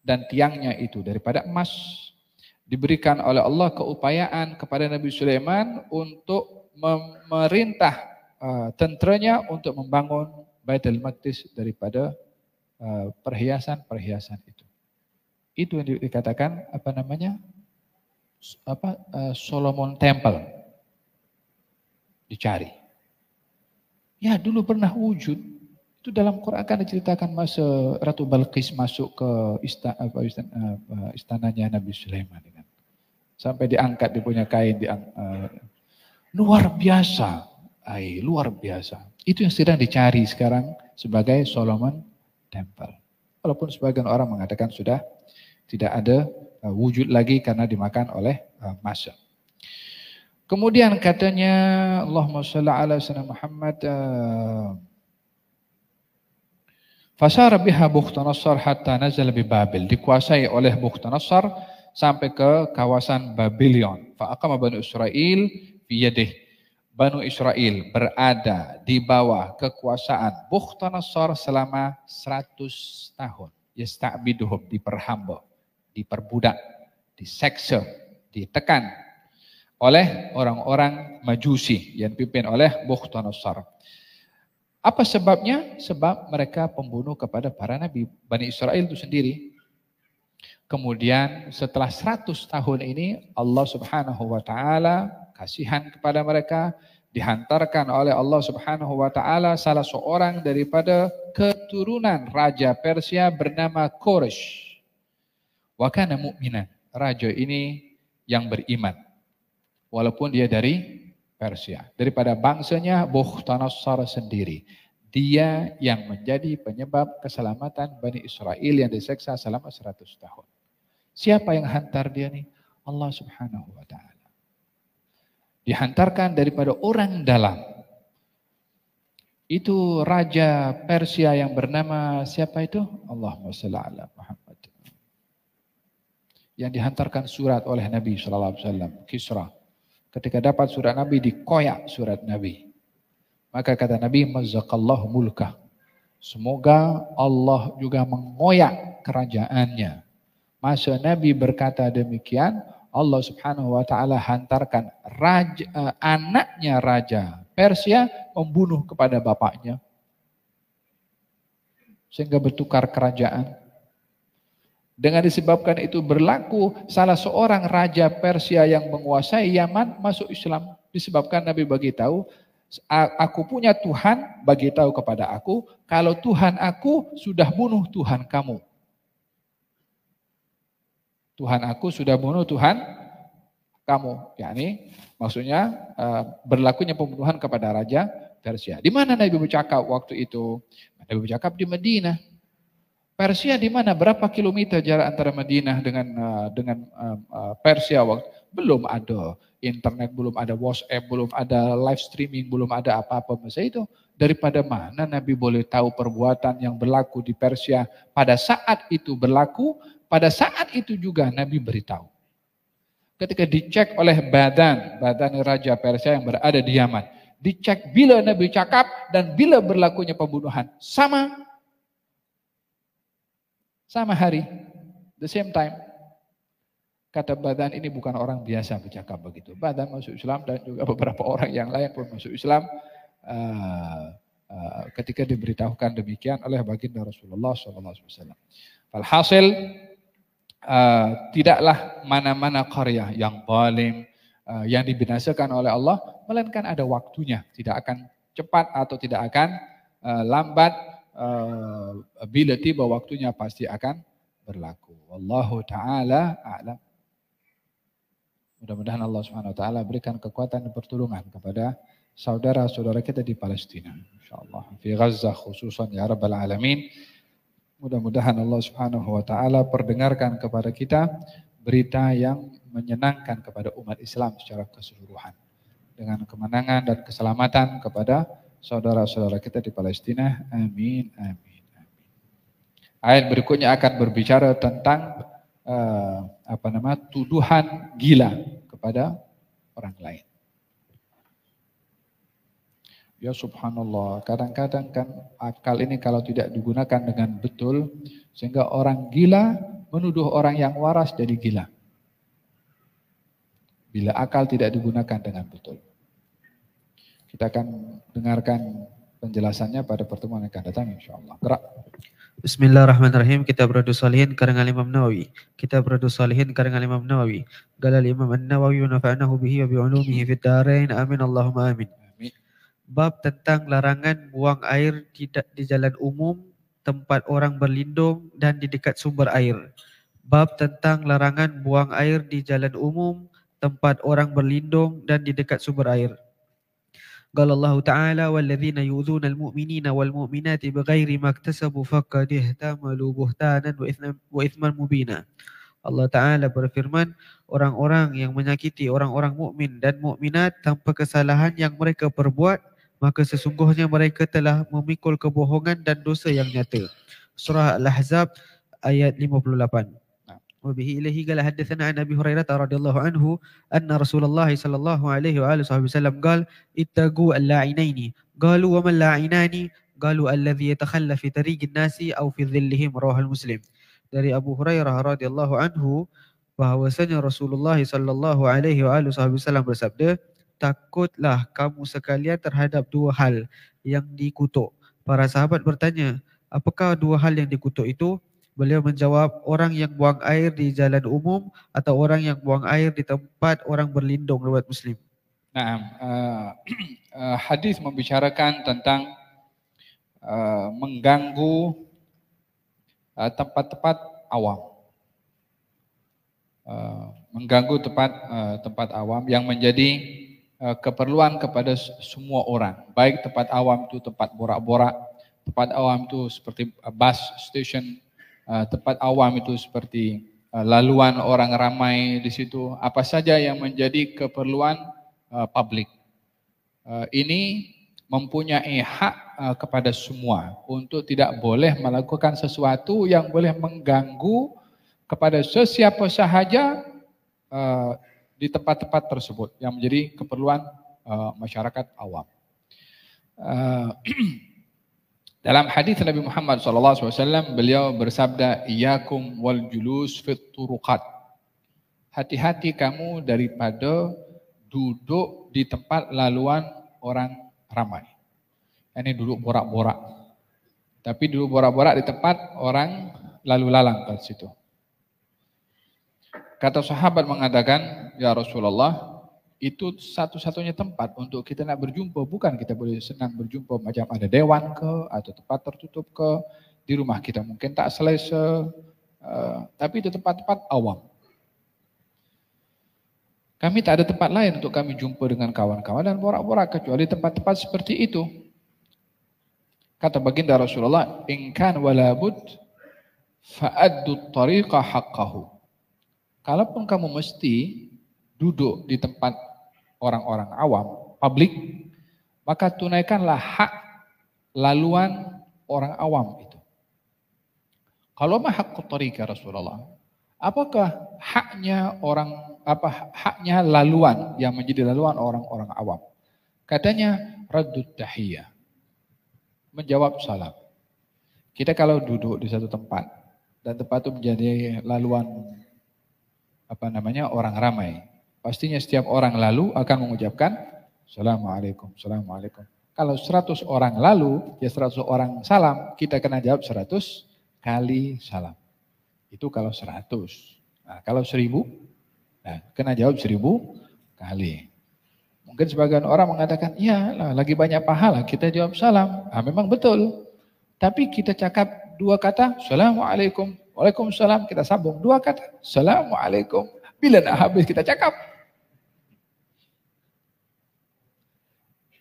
dan tiangnya itu daripada emas. Diberikan oleh Allah keupayaan kepada Nabi Sulaiman untuk memerintah tenteranya untuk membangun Baitul Maqdis daripada perhiasan-perhiasan itu. Itu yang dikatakan Solomon Temple. Dicari. Ya, dulu pernah wujud. Itu dalam Quran kan diceritakan masa Ratu Balqis masuk ke istananya Nabi Sulaiman. Sampai diangkat dia punya kain. Luar biasa. Luar biasa. Itu yang sedang dicari sekarang sebagai Solomon Temple. Walaupun sebagian orang mengatakan sudah tidak ada wujud lagi karena dimakan oleh masa. Kemudian katanya Allahumma shalli ala sayyidina Muhammad fasara biha Bukhtanasar hatta nazala bi Babil. Dikuasai oleh Bukhtanasar sampai ke kawasan Babylon. Fa aqama Banu Israil fi yadihi. Banu Israel berada di bawah kekuasaan Bukhtanasar selama 100 tahun. Yasta'biduhum, diperhamba, diperbudak, diseksa, ditekan oleh orang-orang Majusi yang dipimpin oleh Bukhtanasar. Apa sebabnya? Sebab mereka pembunuh kepada para nabi. Bani Israel itu sendiri. Kemudian setelah 100 tahun ini Allah Subhanahu wa taala kasihan kepada mereka, dihantarkan oleh Allah Subhanahu wa taala salah seorang daripada keturunan raja Persia bernama Quraisy. Wa kana mu'minan. Raja ini yang beriman. Walaupun dia dari Persia, daripada bangsanya Bukhtanasar sendiri. Dia yang menjadi penyebab keselamatan Bani Israel yang diseksa selama 100 tahun. Siapa yang hantar dia nih? Allah Subhanahu wa taala. Dihantarkan daripada orang dalam. Itu raja Persia yang bernama siapa itu? Allahumma shalli ala Muhammad. Yang dihantarkan surat oleh Nabi sallallahu alaihi wasallam, Kisra. Ketika dapat surat Nabi, dikoyak surat Nabi. Maka kata Nabi, mazzaqallahu mulkah. Semoga Allah juga mengoyak kerajaannya. Masa Nabi berkata demikian, Allah Subhanahu wa taala hantarkan anaknya raja Persia membunuh kepada bapaknya. Sehingga bertukar kerajaan. Dengan disebabkan itu berlaku salah seorang raja Persia yang menguasai Yaman masuk Islam. Disebabkan Nabi bagi tahu Aku punya Tuhan, bagi tahu kepada aku, kalau Tuhan aku sudah bunuh Tuhan kamu. Tuhan aku sudah bunuh Tuhan kamu. Yani maksudnya berlakunya pembunuhan kepada Raja Persia. Di mana Nabi bercakap waktu itu? Nabi bercakap di Madinah. Persia di mana? Berapa kilometer jarak antara Madinah dengan Persia waktu? Belum ada internet, belum ada WhatsApp, belum ada live streaming, belum ada apa-apa masa itu. Daripada mana Nabi boleh tahu perbuatan yang berlaku di Persia pada saat itu berlaku, pada saat itu juga Nabi beritahu. Ketika dicek oleh badan Raja Persia yang berada di Yaman, dicek bila Nabi cakap dan bila berlakunya pembunuhan, sama hari, the same time. Kata badan ini bukan orang biasa bercakap begitu. Badan masuk Islam dan juga beberapa orang yang lain pun masuk Islam ketika diberitahukan demikian oleh baginda Rasulullah SAW. Alhasil tidaklah mana-mana qarya yang zalim yang dibinasakan oleh Allah, melainkan ada waktunya. Tidak akan cepat atau tidak akan lambat. Bila tiba waktunya pasti akan berlaku. Wallahu ta'ala a'lam. Mudah-mudahan Allah Subhanahu wa taala berikan kekuatan dan pertolongan kepada saudara-saudara kita di Palestina, insyaallah, di Gaza khususan ya rabbal alamin. Mudah-mudahan Allah Subhanahu wa taala perdengarkan kepada kita berita yang menyenangkan kepada umat Islam secara keseluruhan, dengan kemenangan dan keselamatan kepada saudara-saudara kita di Palestina. Amin, amin, amin. Ayat berikutnya akan berbicara tentang tuduhan gila kepada orang lain. Ya subhanallah, kadang-kadang kan akal ini kalau tidak digunakan dengan betul, sehingga orang gila menuduh orang yang waras jadi gila. Bila akal tidak digunakan dengan betul. Kita akan dengarkan penjelasannya pada pertemuan yang akan datang insyaallah. Gerak. Bismillahirrahmanirrahim. Kitab Riyadhus Shalihin karangan Imam Nawawi. Kitab Riyadhus Shalihin karangan Imam Nawawi. Qala al-Imam An-Nawawi wa nafa'nahu bihi wa bi 'ulumihi fid dharain. Amin Allahumma amin. Amin. Bab tentang larangan buang air di jalan umum, tempat orang berlindung dan di dekat sumber air. Bab tentang larangan buang air di jalan umum, tempat orang berlindung dan di dekat sumber air. قال الله تعالى والذين يؤذون المؤمنين والمؤمنات بغير ما اكتسبوا فقد احتملوا بهتانا وإثما مبينا. Allah Ta'ala berfirman, orang-orang yang menyakiti orang-orang mukmin dan mukminat tanpa kesalahan yang mereka perbuat, maka sesungguhnya mereka telah memikul kebohongan dan dosa yang nyata. Surah Al-Ahzab ayat 58. وبه إليه قال حدثنا عن أبي هريرة رضي الله عنه أن رسول الله صلى الله عليه وآله وسلم قال اتقوا اللاعنين. قالوا وما اللاعنان؟ قالوا الذي يتخلى في طريق الناس أو في ظلهم. رواه Muslim. Dari Abu Hurairah radhiyallahu anhu bahwasanya Rasulullah sallallahu alaihi wasallam bersabda, takutlah kamu sekalian terhadap dua hal yang dikutuk. Para sahabat bertanya, apakah dua hal yang dikutuk itu? Beliau menjawab, orang yang buang air di jalan umum atau orang yang buang air di tempat orang berlindung. Riwayat Muslim. Nah, hadis membicarakan tentang mengganggu tempat-tempat awam, mengganggu tempat awam yang menjadi keperluan kepada semua orang. Baik tempat awam itu tempat borak-borak, tempat awam itu seperti bus station. Tempat awam itu seperti laluan orang ramai di situ, apa saja yang menjadi keperluan publik. Ini mempunyai hak kepada semua untuk tidak boleh melakukan sesuatu yang boleh mengganggu kepada sesiapa sahaja di tempat-tempat tersebut yang menjadi keperluan masyarakat awam. Dalam hadis Nabi Muhammad SAW, beliau bersabda, Iyakum wal julus fit turuqat. Hati-hati kamu daripada duduk di tempat laluan orang ramai. Ini duduk borak-borak. Tapi duduk borak-borak di tempat orang lalu lalang pada situ. Kata sahabat mengatakan, Ya Rasulullah, itu satu-satunya tempat untuk kita nak berjumpa. Bukan kita boleh senang berjumpa macam ada dewan ke, atau tempat tertutup ke, di rumah kita mungkin tak selesa, tapi itu tempat-tempat awam. Kami tak ada tempat lain untuk kami jumpa dengan kawan-kawan dan borak-borak kecuali tempat-tempat seperti itu. Kata baginda Rasulullah, "In kan wala bud fa'addu tariqa haqqahu." Kalaupun kamu mesti duduk di tempat orang-orang awam, publik, maka tunaikanlah hak laluan orang awam itu. Kalau ma haqqut tariqa Rasulullah, apakah haknya haknya laluan yang menjadi laluan orang-orang awam? Katanya raddut tahiyah, menjawab salam. Kita kalau duduk di satu tempat dan tempat itu menjadi laluan orang ramai, pastinya setiap orang lalu akan mengucapkan Assalamualaikum, Assalamualaikum. Kalau 100 orang lalu, ya 100 orang salam, kita kena jawab 100 kali salam. Itu kalau 100. Nah, kalau 1000, nah, kena jawab 1000 kali. Mungkin sebagian orang mengatakan, ya lagi banyak pahala, kita jawab salam. Nah, memang betul. Tapi kita cakap 2 kata, Assalamualaikum, Waalaikumsalam, kita sambung 2 kata, Assalamualaikum. Bila nak habis kita cakap.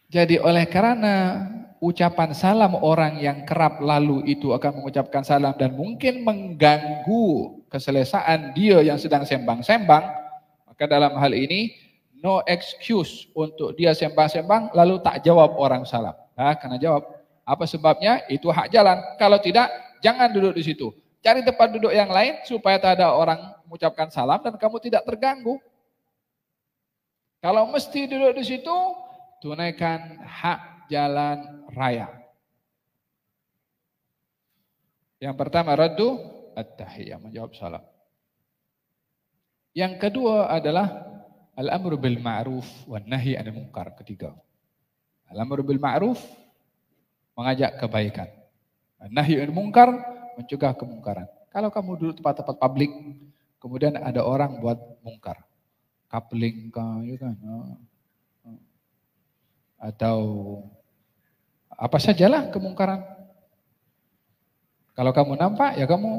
Jadi oleh karena ucapan salam orang yang kerap lalu itu akan mengucapkan salam dan mungkin mengganggu keselesaan dia yang sedang sembang-sembang, maka dalam hal ini no excuse untuk dia sembang-sembang lalu tak jawab orang salam. Nah, kena jawab. Apa sebabnya? Itu hak jalan. Kalau tidak, jangan duduk di situ. Cari tempat duduk yang lain supaya tak ada orang mengucapkan salam dan kamu tidak terganggu. Kalau mesti duduk di situ, tunaikan hak jalan raya. Yang pertama, raddu at-tahiyah, menjawab salam. Yang kedua adalah al-amru bil ma'ruf wan nahi 'anil munkar, ketiga. Al-amru bil ma'ruf, mengajak kebaikan. Nahi 'anil munkar, mencegah kemungkaran. Kalau kamu duduk tempat-tempat publik, kemudian ada orang buat mungkar, coupling ya kan, atau apa sajalah kemungkaran. Kalau kamu nampak, ya kamu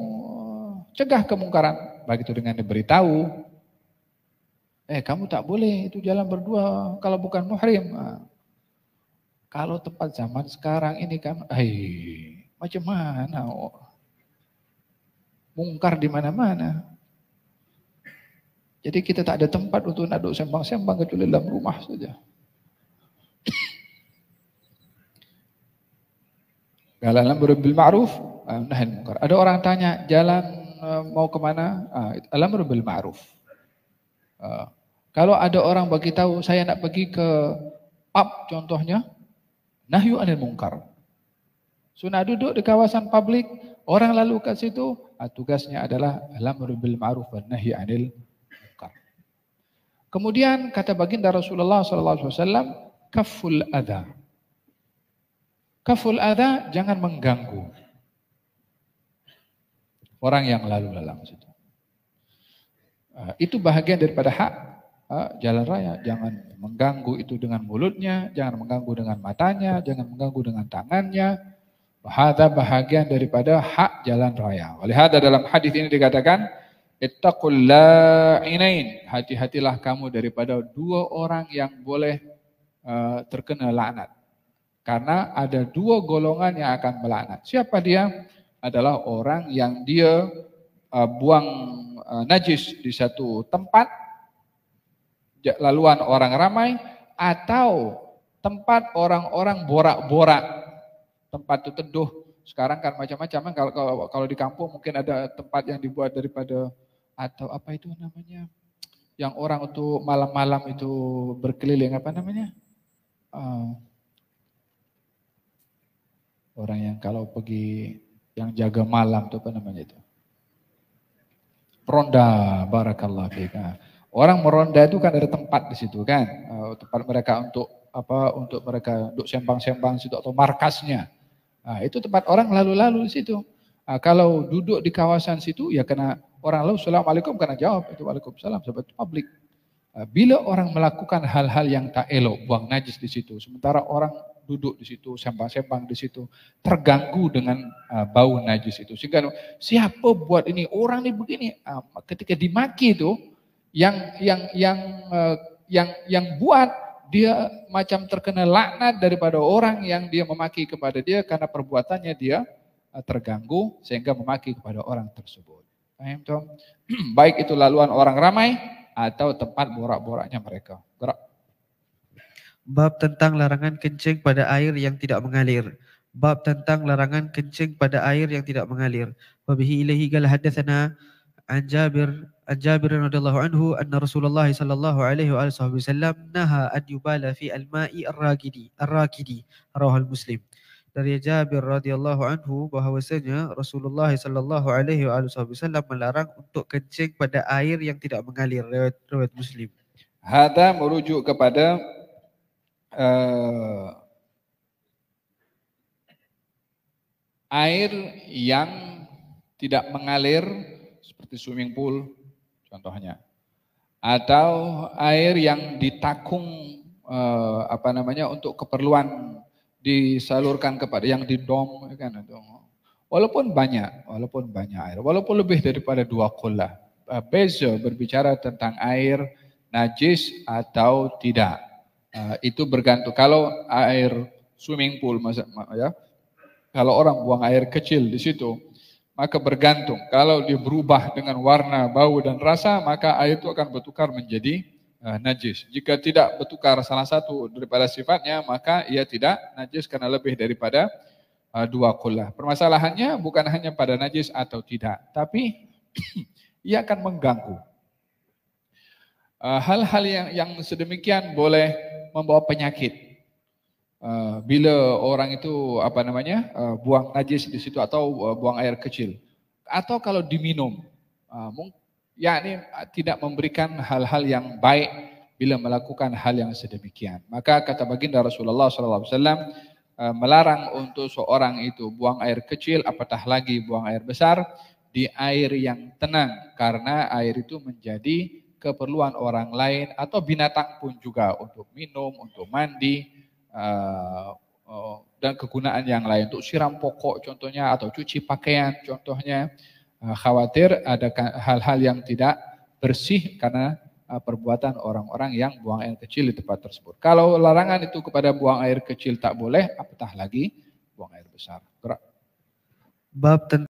cegah kemungkaran. Begitu dengan diberitahu, kamu tak boleh itu jalan berdua kalau bukan muhrim. Kalau tempat zaman sekarang ini kan, macam mana? Mungkar di mana-mana. Jadi kita tak ada tempat untuk nak duduk sembang-sembang kecuali dalam rumah saja. Kalau al-amru bil ma'ruf nahi munkar. Ada orang tanya, jalan mau ke mana? Al-amru bil ma'ruf. Kalau ada orang bagi tahu saya nak pergi ke pub contohnya, nahyu anil munkar. Sunat duduk di kawasan publik, orang lalu kat situ, tugasnya adalah al-amru bil ma'ruf wan nahi 'anil munkar. Kemudian kata baginda Rasulullah sallallahu alaihi wasallam, kaful adza. Kaful adza, jangan mengganggu orang yang lalu lalang situ. Itu bahagian daripada hak jalan raya. Jangan mengganggu itu dengan mulutnya, jangan mengganggu dengan matanya, jangan mengganggu dengan tangannya. Hadza bahagian daripada hak jalan raya. Oleh hadza dalam hadis ini dikatakan, ittaqul la'inain. Hati-hatilah kamu daripada 2 orang yang boleh terkena laknat. Karena ada 2 golongan yang akan melaknat. Siapa dia? Adalah orang yang dia buang najis di satu tempat, laluan orang ramai, atau tempat orang-orang borak-borak. Tempat itu teduh. Sekarang kan macam-macam. Kalau di kampung mungkin ada tempat yang dibuat daripada, atau apa itu namanya, yang orang untuk malam-malam itu berkeliling, apa namanya? Orang yang kalau pergi, yang jaga malam itu apa namanya itu? Ronda, barakallah fiik. Orang meronda itu kan ada tempat di situ kan, tempat mereka untuk apa? Untuk mereka duduk sembang-sembang situ atau markasnya. Itu tempat orang lalu-lalu di situ. Kalau duduk di kawasan situ, ya kena orang lalu Assalamualaikum kena jawab itu Waalaikumsalam, sebab itu publik. Bila orang melakukan hal-hal yang tak elok, buang najis di situ, sementara orang duduk di situ, sembang-sembang di situ, terganggu dengan bau najis itu. Sehingga siapa buat ini? Orang ini begini. Ketika dimaki itu, yang buat dia macam terkena laknat daripada orang yang dia memaki kepada dia karena perbuatannya dia terganggu sehingga memaki kepada orang tersebut. Paham toh? Baik itu laluan orang ramai atau tempat borak-boraknya mereka. Gerak. Bab tentang larangan kencing pada air yang tidak mengalir. Bab tentang larangan kencing pada air yang tidak mengalir. Wabihi ilaihi qala hadatsana an Jabir radhiyallahu anhu anna Rasulullah sallallahu alaihi wasallam naha an yubala fi al-ma'i ar-rakidi rawahul Muslim. Dari Jabir radhiyallahu anhu bahwasanya Rasulullah sallallahu alaihi wasallam melarang untuk kencing pada air yang tidak mengalir, riwayat Muslim. Hada merujuk kepada air yang tidak mengalir seperti swimming pool contohnya, atau air yang ditakung untuk keperluan disalurkan kepada yang di dom kan itu. Walaupun banyak air, walaupun lebih daripada 2 qullah. Beza berbicara tentang air najis atau tidak. Itu bergantung. Kalau air swimming pool ya. Kalau orang buang air kecil di situ, maka bergantung. Kalau dia berubah dengan warna, bau dan rasa, maka air itu akan bertukar menjadi najis. Jika tidak bertukar salah satu daripada sifatnya, maka ia tidak najis karena lebih daripada 2 qullah. Permasalahannya bukan hanya pada najis atau tidak, tapi ia akan mengganggu. Hal-hal yang sedemikian boleh membawa penyakit. Bila orang itu buang najis di situ atau buang air kecil, atau kalau diminum, yakni tidak memberikan hal-hal yang baik bila melakukan hal yang sedemikian. Maka kata baginda Rasulullah SAW melarang untuk seorang itu buang air kecil, apatah lagi buang air besar di air yang tenang, karena air itu menjadi keperluan orang lain atau binatang pun juga untuk minum, untuk mandi, dan kegunaan yang lain untuk siram pokok contohnya atau cuci pakaian contohnya. Khawatir ada hal-hal yang tidak bersih karena perbuatan orang-orang yang buang air kecil di tempat tersebut. Kalau larangan itu kepada buang air kecil tak boleh, apatah lagi buang air besar. Gerak. Bab tentang